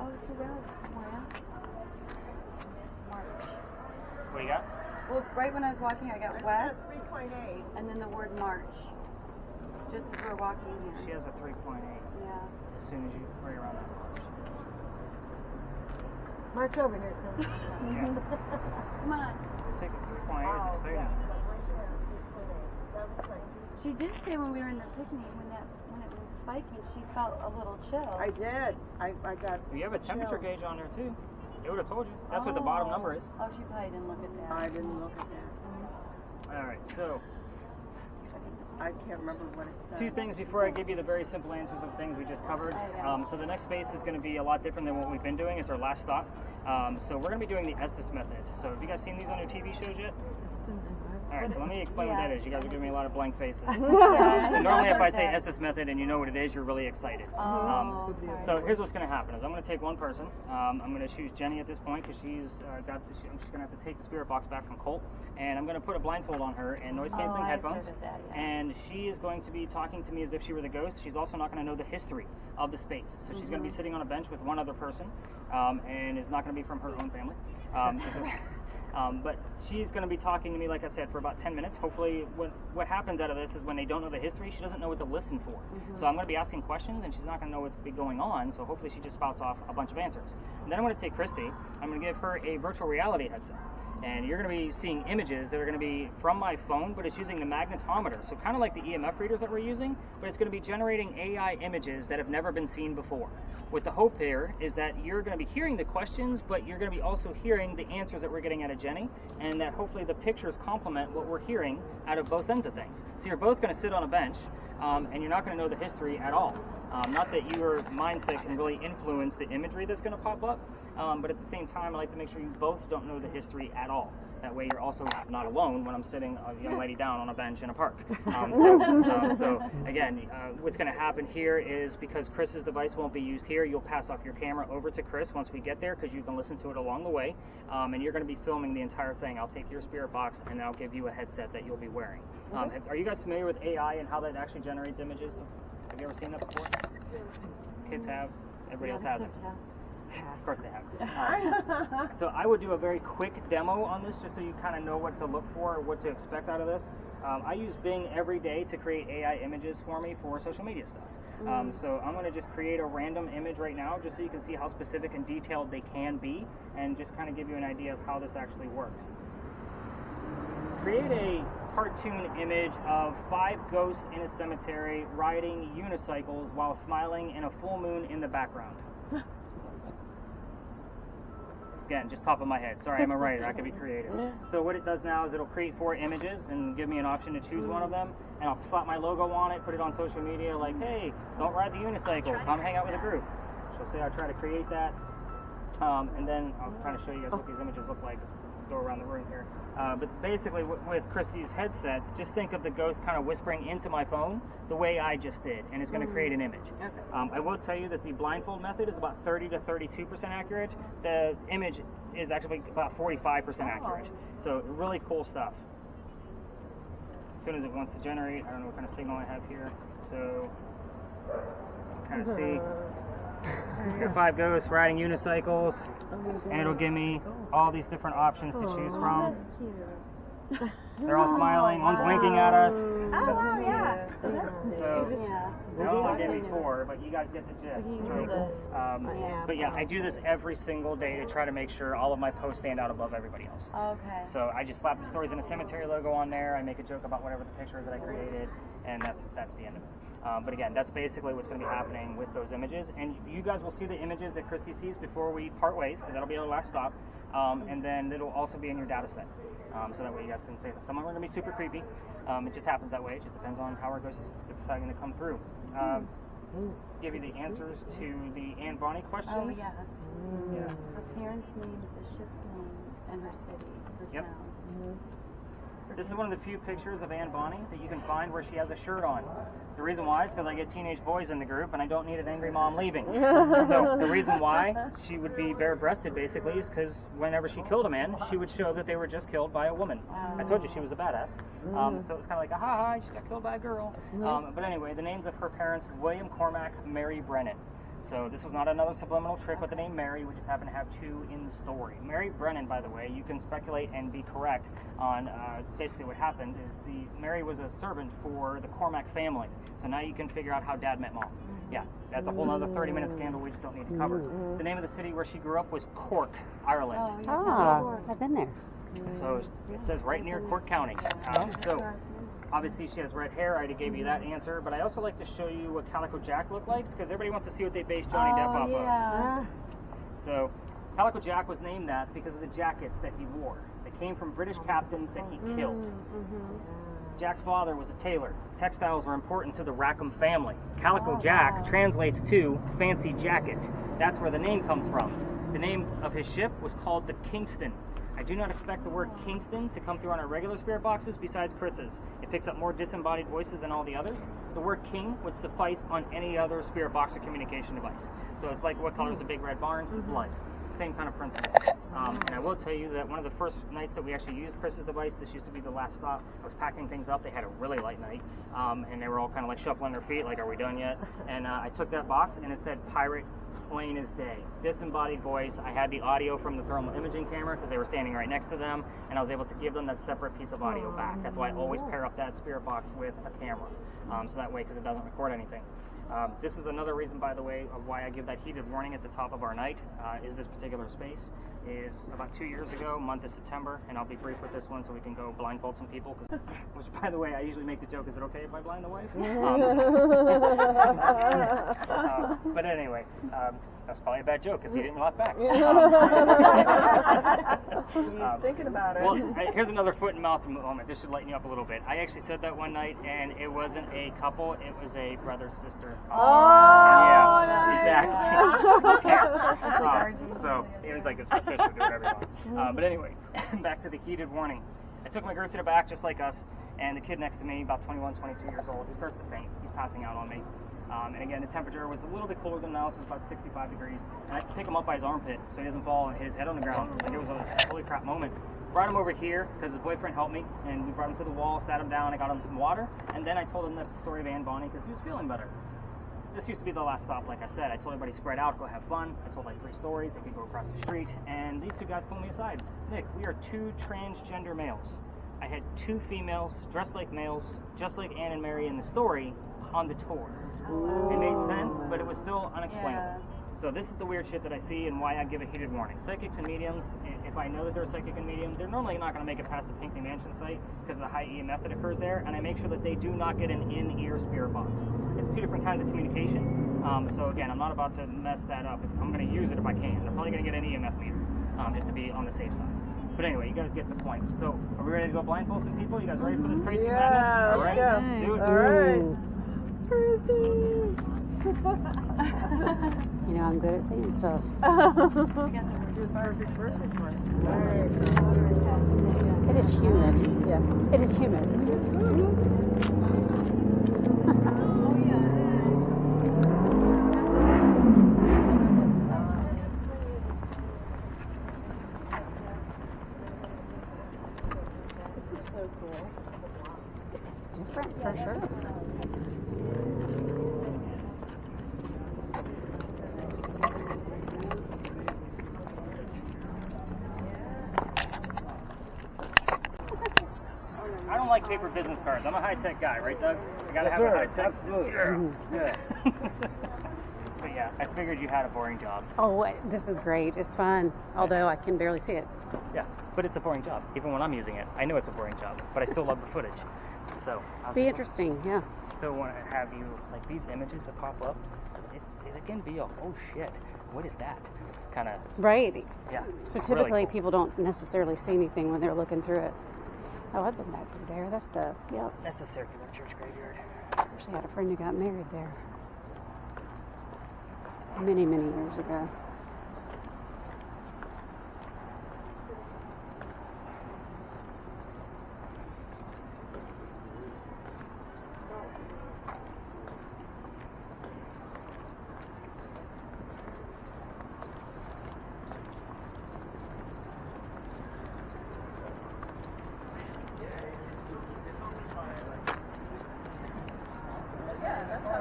Oh, so that was Moya. March. What do you got? Well, right when I was walking, I got west, 3.8. and then the word March. Just as we're walking She here. has a 3.8 Yeah. as soon as you right around that march. March over here, son. Yeah. Come on. Take a 3.8 is exciting. She did say when we were in the picnic, when it was spiking, she felt a little chill. I did. I got. You have a temperature chill. gauge on there too. It would have told you. That's what the bottom number is. Oh, she probably didn't look at that. I didn't look at that. All right, so I can't remember what it said. two things before I give you the very simple answers of things we just covered. So the next space is going to be a lot different than what we've been doing. It's our last stop. So we're going to be doing the Estes method. So have you guys seen these on your TV shows yet? All right, so let me explain what that is. You guys are giving me a lot of blank faces. So normally if I say Estes method and you know what it is, you're really excited. So here's what's going to happen is I'm going to take one person. I'm going to choose Jenny at this point because I'm just going to have to take the spirit box back from Colt. And I'm going to put a blindfold on her and noise canceling headphones. And she is going to be talking to me as if she were the ghost. She's also not going to know the history of the space. So she's going to be sitting on a bench with one other person and is not going to be from her own family. But she's going to be talking to me, like I said, for about 10 minutes. Hopefully, what happens out of this is when they don't know the history, she doesn't know what to listen for. So I'm going to be asking questions, and she's not going to know what's going on, so hopefully she just spouts off a bunch of answers. And then I'm going to take Kristi. I'm going to give her a virtual reality headset. And you're going to be seeing images that are going to be from my phone, but it's using the magnetometer. So kind of like the EMF readers that we're using, but it's going to be generating AI images that have never been seen before. What the hope here is that you're going to be hearing the questions, but you're going to be also hearing the answers that we're getting out of Jenny, and that hopefully the pictures complement what we're hearing out of both ends of things. So you're both going to sit on a bench, and you're not going to know the history at all. Not that your mindset can really influence the imagery that's going to pop up, but at the same time, I like to make sure you both don't know the history at all. That way you're also not alone when I'm sitting a young lady down on a bench in a park. So again, what's going to happen here is because Chris's device won't be used here, you'll pass off your camera over to Chris once we get there because you can listen to it along the way. And you're going to be filming the entire thing. I'll take your spirit box and I'll give you a headset that you'll be wearing. Are you guys familiar with AI and how that actually generates images? Have you ever seen that before? Kids have. Everybody else hasn't. Of course they have. So I would do a very quick demo on this just so you kind of know what to look for or what to expect out of this. I use Bing every day to create AI images for me for social media stuff. So I'm going to just create a random image right now just so you can see how specific and detailed they can be and just kind of give you an idea of how this actually works. Create a cartoon image of 5 ghosts in a cemetery riding unicycles while smiling in a full moon in the background. Again, just top of my head. Sorry, I'm a writer. I can be creative. So what it does now is it'll create 4 images and give me an option to choose one of them. And I'll slap my logo on it, put it on social media like, hey, don't ride the unicycle. Come hang out with a group. She'll say I try to create that. And then I'll kind of show you guys what these images look like. Just go around the room here. But basically with Kristi's headsets, just think of the ghost kind of whispering into my phone the way I just did, and it's going to create an image. I will tell you that the blindfold method is about 30 to 32% accurate. The image is actually about 45% accurate. So really cool stuff. As soon as it wants to generate, I don't know what kind of signal I have here. So kind of see. Got 5 ghosts riding unicycles, and it'll give me all these different options to choose from. That's cute. They're all smiling. One's winking at us. Oh, yeah. That's neat. So, they only gave me 4, but you guys get the gist. So, but yeah, I do this every single day to try to make sure all of my posts stand out above everybody else's. Okay. So I just slap the Stories in a Cemetery logo on there. I make a joke about whatever the picture is that I created, and that's the end of it. But again, that's basically what's going to be happening with those images. And you guys will see the images that Kristi sees before we part ways, because that'll be our last stop. And then it'll also be in your data set. So that way you guys can say that some of them are going to be super creepy. It just happens that way. It just depends on how our ghost is deciding to come through. Give you the answers to the Anne Bonny questions. Oh, yes. Yeah. Her parents' names, the ship's name, and her city, her town. This is one of the few pictures of Anne Bonny that you can find where she has a shirt on. The reason why is because I get teenage boys in the group and I don't need an angry mom leaving. So the reason why she would be bare-breasted basically is because whenever she killed a man, she would show that they were just killed by a woman. I told you she was a badass. So it was kind of like, ha, I just got killed by a girl. But anyway, the names of her parents, William Cormack, Mary Brennan. So this was not another subliminal trick with the name Mary. We just happen to have 2 in the story. Mary Brennan, by the way, you can speculate and be correct on basically what happened is Mary was a servant for the Cormack family. So now you can figure out how Dad met Mom. Yeah, that's a whole other 30-minute scandal we just don't need to cover. The name of the city where she grew up was Cork, Ireland. Oh, I've been there. So it says right near Cork County. So Obviously, she has red hair. I already gave you that answer. But I also like to show you what Calico Jack looked like because everybody wants to see what they based Johnny Depp off of. So, Calico Jack was named that because of the jackets that he wore. They came from British captains that he killed. Jack's father was a tailor. Textiles were important to the Rackham family. Calico Jack translates to fancy jacket. That's where the name comes from. The name of his ship was called the Kingston. I do not expect the word Kingston to come through on our regular spirit boxes besides Chris's. It picks up more disembodied voices than all the others. The word king would suffice on any other spirit box or communication device. So it's like what color is a big red barn? Blood. Same kind of principle. And I will tell you that one of the first nights that we actually used Chris's device, this used to be the last stop. I was packing things up. They had a really light night. And they were all kind of like shuffling their feet, like, are we done yet? And I took that box and it said pirate, plain as day. Disembodied voice. I had the audio from the thermal imaging camera because they were standing right next to them, and I was able to give them that separate piece of audio back. That's why I always pair up that spirit box with a camera, so that way, because it doesn't record anything. This is another reason, by the way, of why I give that heated warning at the top of our night. Is this particular space is about 2 years ago, month of September, and I'll be brief with this one so we can go blindfold some people. Which, by the way, I usually make the joke: is it okay if I blind the wife? But anyway, that's probably a bad joke because he didn't laugh back. He's thinking about it. Well, here's another foot and mouth moment. This should lighten you up a little bit. I actually said that one night, and it wasn't a couple; it was a brother-sister. Oh, yeah, exactly. So it was like it's my sister, do whatever you want. But anyway, back to the heated warning. I took my group to the back, just like us, and the kid next to me, about 21, 22 years old, he starts to faint. He's passing out on me. And again, the temperature was a little bit cooler than now, so it's about 65 degrees. And I had to pick him up by his armpit so he doesn't fall his head on the ground. Like, it was a holy crap moment. Brought him over here because his boyfriend helped me, and we brought him to the wall, sat him down, I got him some water, and then I told him the story of Anne Bonny because he was feeling better. This used to be the last stop, like I said. I told everybody spread out, go have fun. I told like 3 stories, they could go across the street, and these 2 guys pulled me aside. Nick, we are 2 transgender males. I had 2 females dressed like males, just like Anne and Mary in the story, on the tour. It made sense, but it was still unexplainable. So this is the weird shit that I see and why I give a heated warning. Psychics and mediums, if I know that they're a psychic and medium, they're normally not going to make it past the Pinckney Mansion site because of the high EMF that occurs there, and I make sure that they do not get an in-ear spirit box. It's 2 different kinds of communication, so again, I'm not about to mess that up. I'm going to use it if I can. They're probably going to get an EMF meter, just to be on the safe side. But anyway, you guys get the point. So, are we ready to go blindfold some people? You guys ready for this crazy madness? All right, let's do it. All right. Kristi. You know, I'm good at saying stuff. You're the perfect person for it. It is humid. Yeah. It is humid. This is so cool. It's different for sure. I don't like paper business cards. I'm a high-tech guy, right, Doug? I gotta have a high-tech. Absolutely. Yeah. But yeah, I figured you had a boring job. Oh, this is great. It's fun. Although I can barely see it. Yeah, but it's a boring job. Even when I'm using it, I know it's a boring job, but I still love the footage. So Be interesting, yeah. Still want to have you, like, these images that pop up, it can be a, oh shit, what is that? Kind of. Right. Yeah. So it's typically really cool. people don't necessarily see anything when they're looking through it. Oh, I've been back through there. That's the, yep. That's the circular church graveyard. Actually had a friend who got married there. Many, many years ago.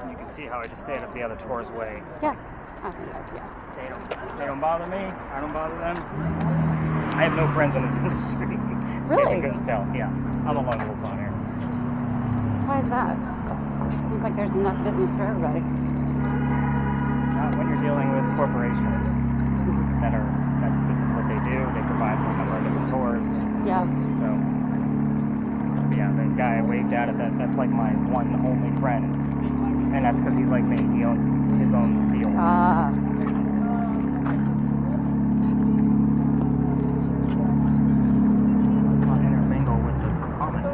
You can see how I just stayed up the other tour's way. Yeah. I think that's, yeah. They don't bother me. I don't bother them. I have no friends in this industry. Really? You couldn't tell. Yeah. I'm a lone wolf on here. Why is that? Seems like there's enough business for everybody. Not when you're dealing with corporations this is what they do. They provide for a number of different tours. Yeah. So Yeah, the guy I waved at it, that's like my one only friend. And that's because he's like me. He owns his own deal. Ah. Let's not intermingle with the comments.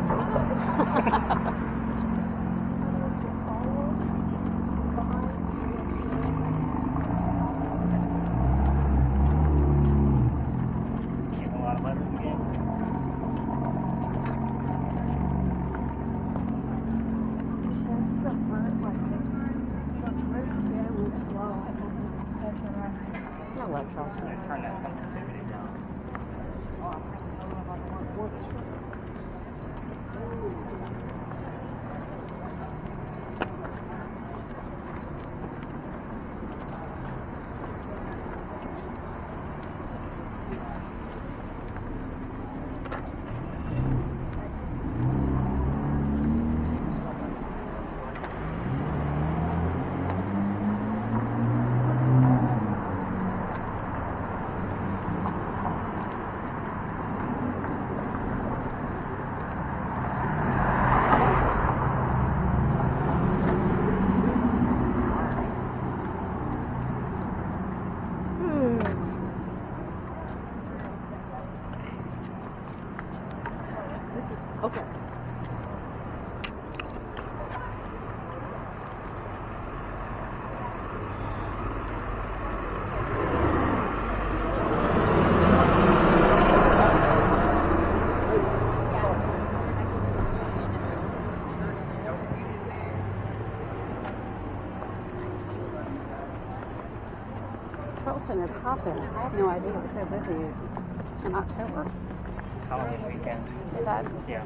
Getting a lot of letters again. I love Charleston. Turn that sensitivity down. Oh, I'm supposed to tell you about the word for this trip. Okay. Charleston is hopping. I had no idea it was so busy in October. Halloween weekend. Is that? Yeah.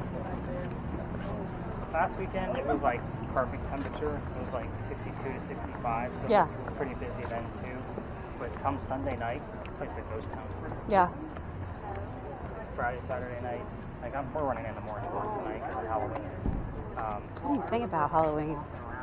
Last weekend it was like perfect temperature. It was like 62 to 65, so Yeah. it was pretty busy then too. But come Sunday night, this place is a ghost town. Yeah. Friday, Saturday night, like we're running into more tours tonight because of Halloween. I didn't even think about Halloween.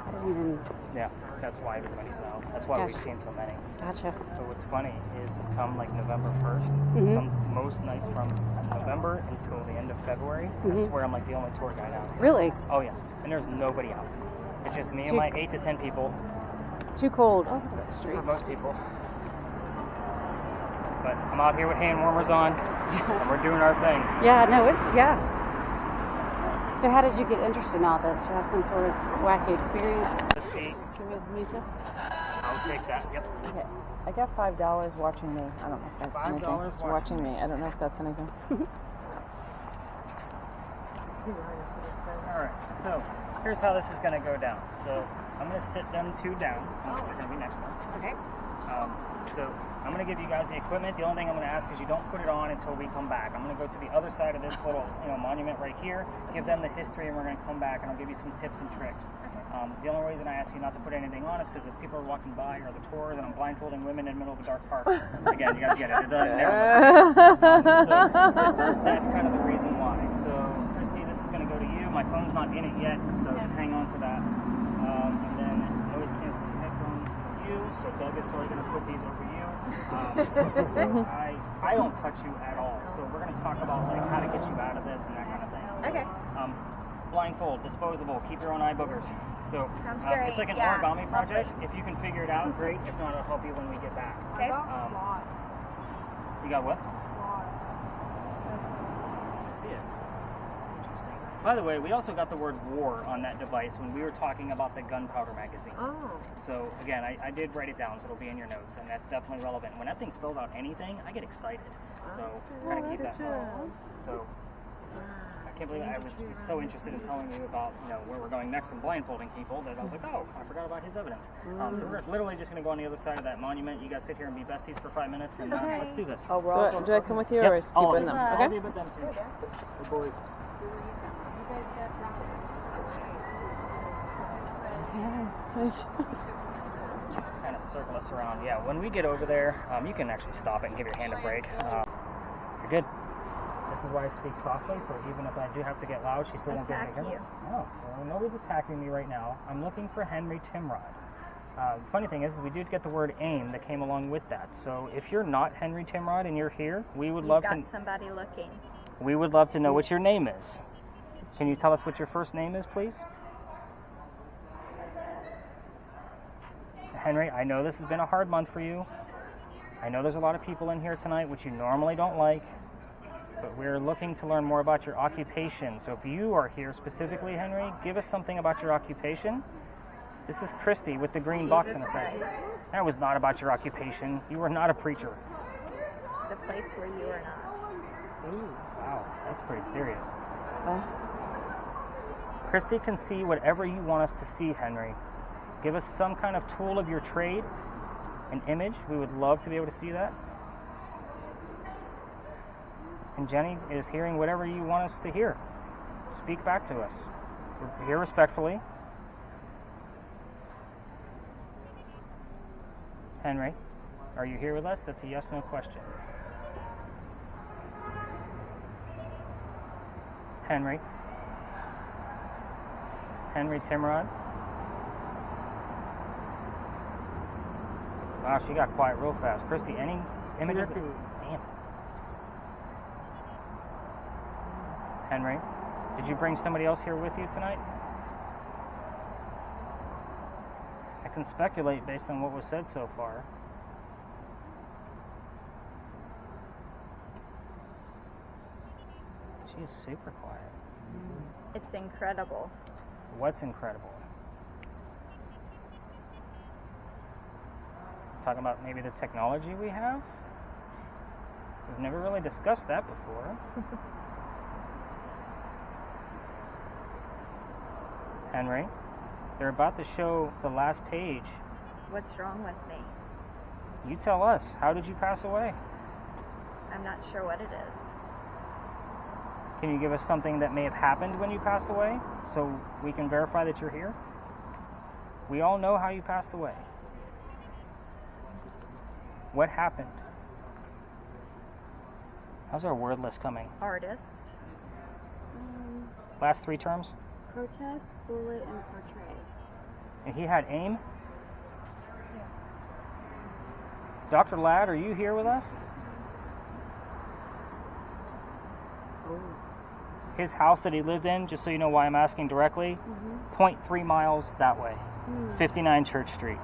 I didn't even. Yeah, that's why everybody's out. That's why Gosh. we've seen so many. Gotcha. But what's funny is come like November 1st, most nights from November until the end of February, I swear I'm like the only tour guide out. Really? Oh yeah, and there's nobody out. It's just me and my 8 to 10 people Too cold. Oh, that street. for most people. But I'm out here with hand warmers on, and we're doing our thing. Yeah, no, yeah. So how did you get interested in all this? Did you have some sort of wacky experience? Let's see. Can we mute this? I'll take that. Yep. Okay. I got $5 watching me. I don't know if that's $5 anything. watching me. I don't know if that's anything. All right. So here's how this is going to go down. So I'm going to sit them two down. They're going to be next to them. Okay. So I'm going to give you guys the equipment. The only thing I'm going to ask is you don't put it on until we come back. I'm going to go to the other side of this little, monument right here, give them the history, and we're going to come back and I'll give you some tips and tricks. The only reason I ask you not to put anything on is because if people are walking by or the tour, then I'm blindfolding women in the middle of a dark park. Again, you guys get it. It doesn't so that's kind of the reason why. So, Kristi, this is going to go to you. My phone's not in it yet, so just hang on to that. And then noise canceling headphones for you. So Doug is totally going to put these over you. So I don't touch you at all. So we're going to talk about like how to get you out of this and that kind of thing. So, Okay. Blindfold, disposable, keep your own eye boogers. So Sounds great. it's like an Yeah, origami project. lovely. If you can figure it out, great. If not, I'll help you when we get back. Okay. You got what? I see it. Interesting. By the way, we also got the word war on that device when we were talking about the gunpowder magazine. Oh. So again, I did write it down, so it'll be in your notes, and that's definitely relevant. When that thing spells out anything, I get excited. So kind of keep that in mind. So I can't believe I was so interested in telling you about where we're going next and blindfolding people that I was like, oh, I forgot about his evidence. So we're literally just going to go on the other side of that monument. You guys sit here and be besties for 5 minutes, and let's do this. Oh, we're all Do I come with you Yep, or is all keep in of them? I'll Okay. be with them too. The boys. Kind of circle us around. Yeah, when we get over there, you can actually stop it and give your hand a break. You're good. This is why I speak softly, so even if I do have to get loud, she still won't be able to hear me. Attack Oh, well, nobody's attacking me right now. I'm looking for Henry Timrod. Funny thing is we did get the word AIM that came along with that. So if you're not Henry Timrod and you're here, we would love to. Got somebody looking. We would love to know what your name is. Can you tell us what your first name is, please? Henry, I know this has been a hard month for you. I know there's a lot of people in here tonight, which you normally don't like, but we're looking to learn more about your occupation. So if you are here specifically, Henry, give us something about your occupation. This is Kristi with the green box in her face. That was not about your occupation. You were not a preacher. The place where you are not. Ooh, wow, that's pretty serious. Kristi can see whatever you want us to see, Henry. Give us some kind of tool of your trade, an image. We would love to be able to see that. And Jenny is hearing whatever you want us to hear. Speak back to us. We're here respectfully. Henry, are you here with us? That's a yes/no question. Henry. Henry Timrod. Wow, she got quiet real fast. Kristi, any images? Damn. Henry, did you bring somebody else here with you tonight? I can speculate based on what was said so far. She is super quiet. It's incredible. What's incredible? Talking about maybe the technology we have? We've never really discussed that before. Henry, they're about to show the last page. What's wrong with me? You tell us. How did you pass away? I'm not sure what it is. Can you give us something that may have happened when you passed away so we can verify that you're here? We all know how you passed away. What happened? How's our word list coming? Artist. Last three terms? Protest, bullet, and portray. And he had aim? Dr. Ladd, are you here with us? His house that he lived in, just so you know why I'm asking directly, 0.3 miles that way, 59 Church Street.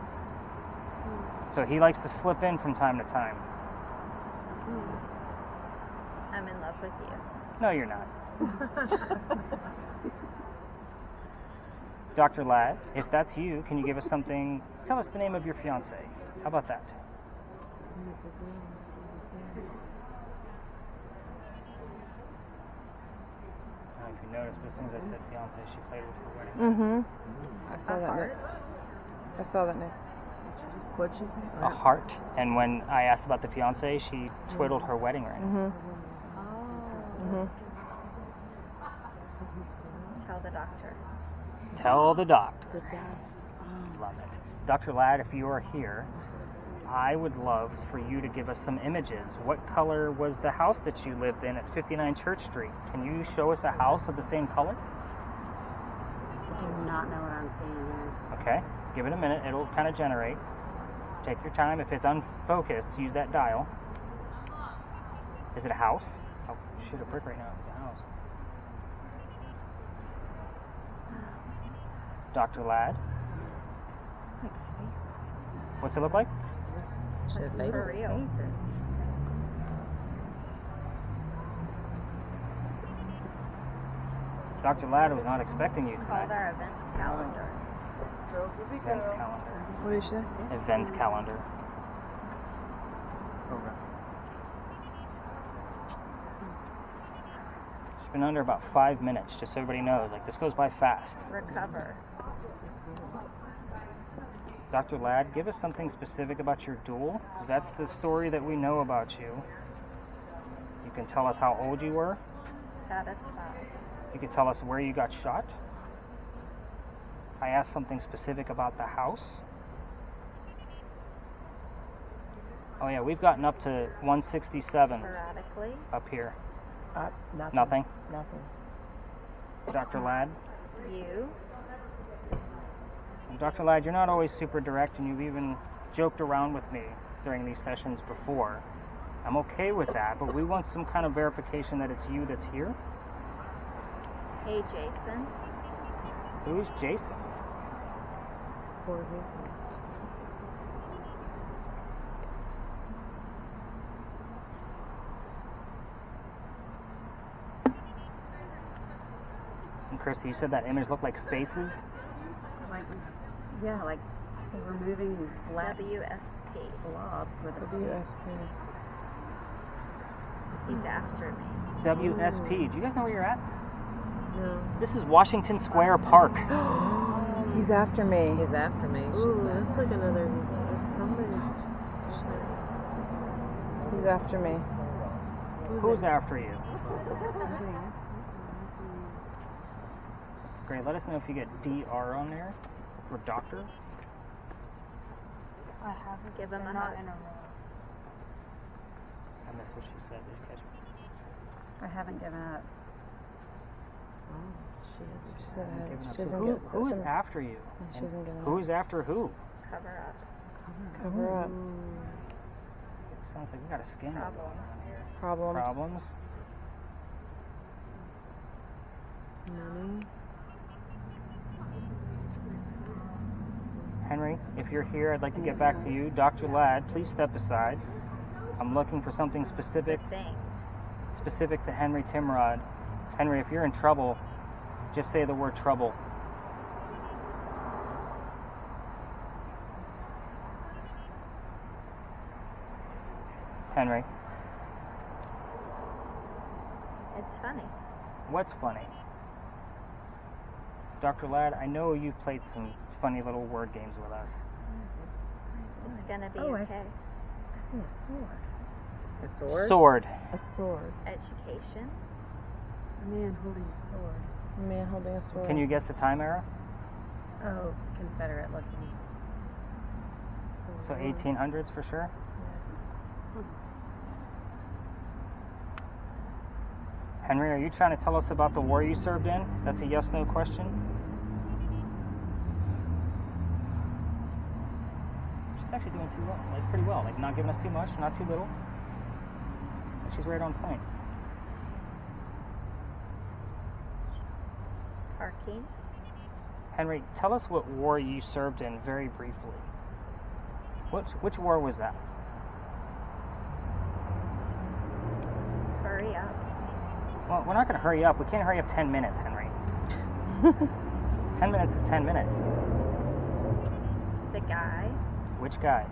So he likes to slip in from time to time. I'm in love with you. No, you're not. Dr. Ladd, if that's you, can you give us something? Tell us the name of your fiance. How about that? I don't know if you noticed, but as soon as I said fiance, she played with her wedding. I saw that. I saw that. What'd she say? A heart. And when I asked about the fiance, she twiddled her wedding ring. Tell the doctor. Tell the doctor. Love it. Dr. Ladd, if you are here, I would love for you to give us some images. What color was the house that you lived in at 59 Church Street? Can you show us a house of the same color? I do not know what I'm seeing here. Okay, give it a minute. It'll kind of generate. Take your time. If it's unfocused, use that dial. Is it a house? Oh, shoot, a brick right now. It's a house. Dr. Ladd, It's like faces. what's it look like? For real. Faces. Dr. Ladd was not expecting you Called tonight. our events calendar. Events calendar. What is she? Events calendar. It's been under about 5 minutes, just so everybody knows. Like, this goes by fast. Recover. Dr. Ladd, give us something specific about your duel, because that's the story that we know about you. You can tell us how old you were. Satisfied. You can tell us where you got shot. I asked something specific about the house. Oh yeah, we've gotten up to 167 Sporadically. up here. Nothing. Nothing? Nothing. Dr. Ladd? You. Dr. Ladd, you're not always super direct, and you've even joked around with me during these sessions before. I'm okay with that, but we want some kind of verification that it's you that's here. Hey, Jason. Who's Jason? Puerto Rico. And Kristi, you said that image looked like faces? Like, yeah, like removing black WSP. blobs with a WSP. He's after me. WSP. Do you guys know where you're at? No. This is Washington Square Park. He's after me. He's after me. Ooh, that's like another. It's somebody's. He's after me. Who's after you? Great. Let us know if you get DR on there for doctor. I haven't. Give him They're a not hug. in a row. I missed what she said. Did you catch me? I haven't given up. She Giving up. doesn't So get who is some- after you? She And doesn't get who up. is after who? Cover up. Cover up. Sounds like we got a scandal going on here. Problems. Problems? Money. Henry, if you're here, I'd like to get back to you. Dr. Ladd, please step aside. I'm looking for something specific to Henry Timrod. Henry, if you're in trouble, just say the word trouble. Henry, It's funny. what's funny? Dr. Ladd, I know you've played some funny little word games with us. It's gonna be Oh, I okay. I see a sword. A sword? Sword. A sword. Education. A man holding a sword. A man holding a sword. Can you guess the time era? Oh, Confederate looking. So 1800s for sure? Henry, are you trying to tell us about the war you served in? That's a yes-no question. She's actually doing pretty well. Like pretty well. Like not giving us too much, not too little. She's right on point. Parking. Henry, tell us what war you served in very briefly. Which war was that? Hurry up. Well, we're not going to hurry up. We can't hurry up 10 minutes, Henry. 10 minutes is 10 minutes. The guy. Which guy?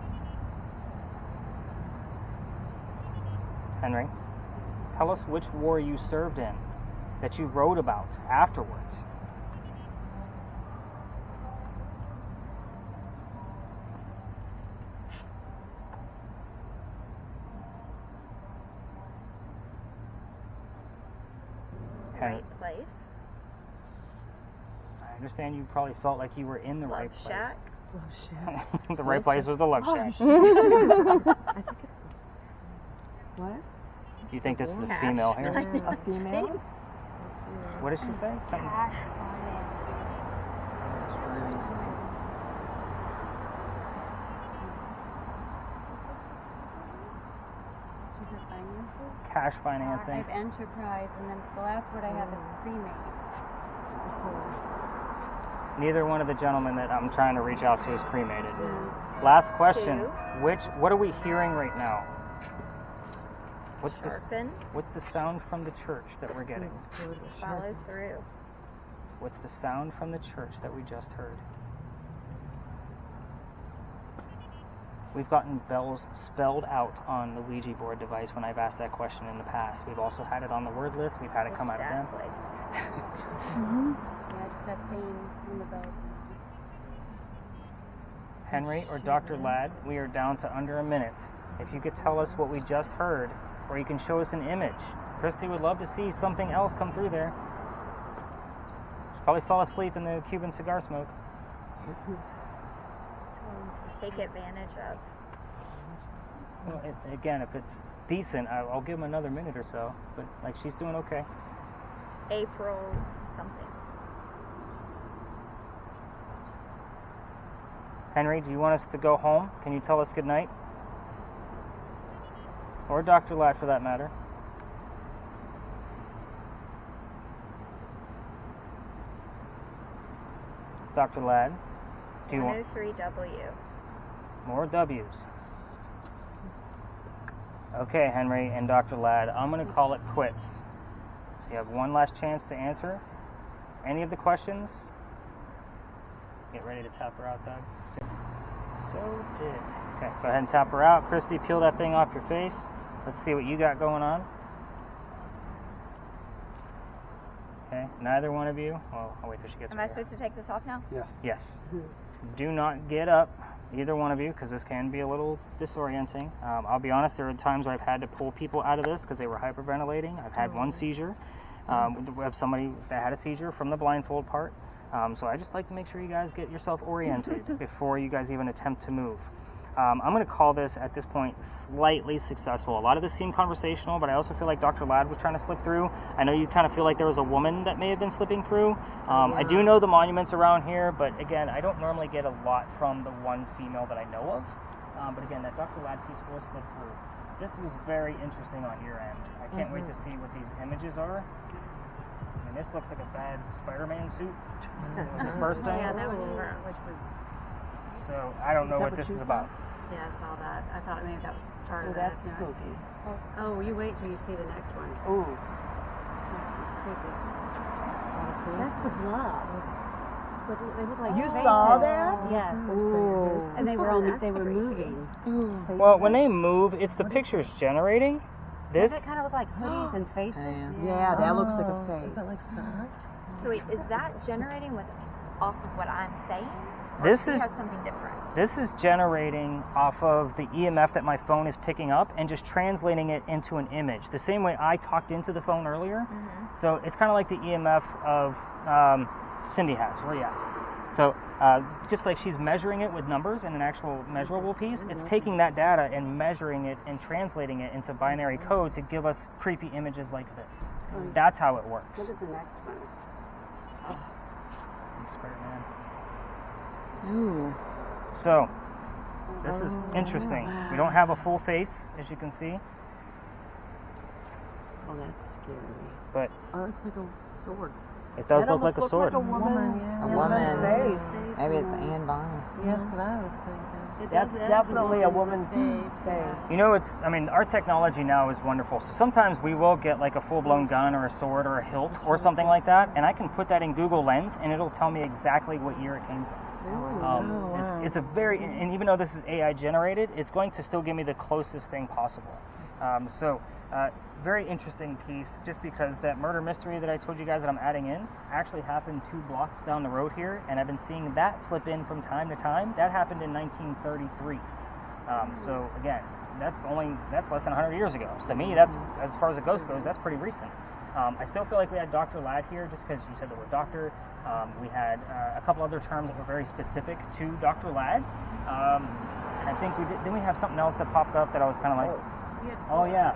Henry, tell us which war you served in that you wrote about afterwards. Henry, Right place. I understand you probably felt like you were in the Love right place. shack. Oh, shit. The right place was the love shack. I think it's. What? You think this is a Cash female here? financing. A female? What did she say? Something. Cash financing. She said finances? Cash financing. I have enterprise, and then the last word I have is cremate. Neither one of the gentlemen that I'm trying to reach out to is cremated. Last question. Two. What are we hearing right now? What's the sound from the church that we're getting? Follow through. What's the sound from the church that we just heard? We've gotten bells spelled out on the Ouija board device when I've asked that question in the past. We've also had it on the word list. We've had it come out of them. Yeah, I just have pain in the bells. Henry or Dr. Ladd, we are down to under a minute. If you could tell us what we just heard, or you can show us an image. Kristi would love to see something else come through there. She probably fell asleep in the Cuban cigar smoke. Take advantage of. Well, again, if it's decent, I'll give him another minute or so. But like, she's doing okay. April something. Henry, do you want us to go home? Can you tell us goodnight? Or Dr. Ladd, for that matter. Dr. Ladd? Do you want 103W. more W's? Okay, Henry and Dr. Ladd, I'm going to call it quits. So you have one last chance to answer any of the questions. Get ready to tap her out, Doug. So did. Okay, go ahead and tap her out. Kristi, peel that thing off your face. Let's see what you got going on. Okay, neither one of you. Well, I'll wait till she gets Am her I hair. supposed to take this off now? Yes. Yes. Do not get up, either one of you, because this can be a little disorienting. I'll be honest, there are times where I've had to pull people out of this because they were hyperventilating. I've had one seizure. We have somebody that had a seizure from the blindfold part. So I just like to make sure you guys get yourself oriented before you guys even attempt to move. I'm going to call this, at this point, slightly successful. A lot of this seemed conversational, but I also feel like Dr. Ladd was trying to slip through. I know you kind of feel like there was a woman that may have been slipping through. I do know the monuments around here, but again, I don't normally get a lot from the one female that I know of. But again, that Dr. Ladd piece will slip through. This was very interesting on your end. I can't wait to see what these images are. I mean, this looks like a bad Spider-Man suit. It was the first thing. Yeah, that was her, which was. So I don't know what this is about. Yeah, I saw that. I thought maybe that was the start of That's that. spooky. Oh, you wait till you see the next one. Ooh. It's creepy. That's the gloves. But they look like You faces. saw that? Yes. Ooh. And they were moving. Well, when they move, it's the pictures generating. This. Does it kind of look like hoodies and faces? Yeah, that looks like a face. Is that like socks? So wait, is that generating off of what I'm saying? Or This she is- has something different. This is generating off of the EMF that my phone is picking up and just translating it into an image. The same way I talked into the phone earlier. So it's kind of like the EMF of Cindy has. Where you at? So just like she's measuring it with numbers in an actual measurable piece, it's taking that data and measuring it and translating it into binary code to give us creepy images like this. That's how it works. Look at the next one. Spider-Man. Ooh. So, this is interesting. We don't have a full face, as you can see, Oh, that's scary. but Oh, it's like a sword. it does That look like almost a looked sword. Like a woman's, A woman's woman. face. Maybe it's Anne Bonny. Yes, what I was thinking. It That's does definitely a look woman's like a face. You know, our technology now is wonderful. So sometimes we will get like a full-blown gun or a sword or a hilt or something like that, and I can put that in Google Lens, and it'll tell me exactly what year it came from. It's a very, and even though this is AI generated, it's going to still give me the closest thing possible. Very interesting piece, just because that murder mystery that I told you guys that I'm adding in actually happened 2 blocks down the road here, and I've been seeing that slip in from time to time. That happened in 1933. So again, that's less than 100 years ago. So to me, that's, as far as a ghost goes, that's pretty recent. I still feel like we had Dr. Ladd here just because you said the word doctor. We had a couple other terms that were very specific to Dr. Ladd. And I think we did. Then we have something else that popped up that I was kind of like, oh yeah.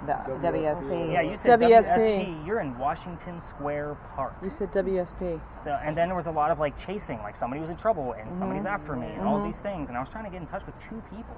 The WSP. Yeah, you said WSP. WSP. You're in Washington Square Park. You said WSP. So, and then there was a lot of like chasing, like somebody was in trouble and somebody's after me and all of these things. And I was trying to get in touch with 2 people.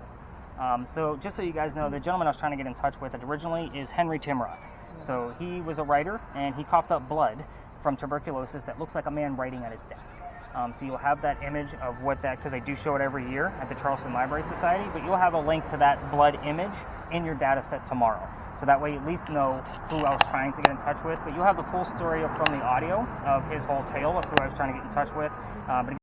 So just so you guys know, the gentleman I was trying to get in touch with originally is Henry Timrod. So he was a writer, and he coughed up blood from tuberculosis that looks like a man writing at his desk. So you'll have that image of what that, because I do show it every year at the Charleston Library Society, but you'll have a link to that blood image in your data set tomorrow. So that way you at least know who I was trying to get in touch with, but you'll have the full story from the audio of his whole tale of who I was trying to get in touch with. But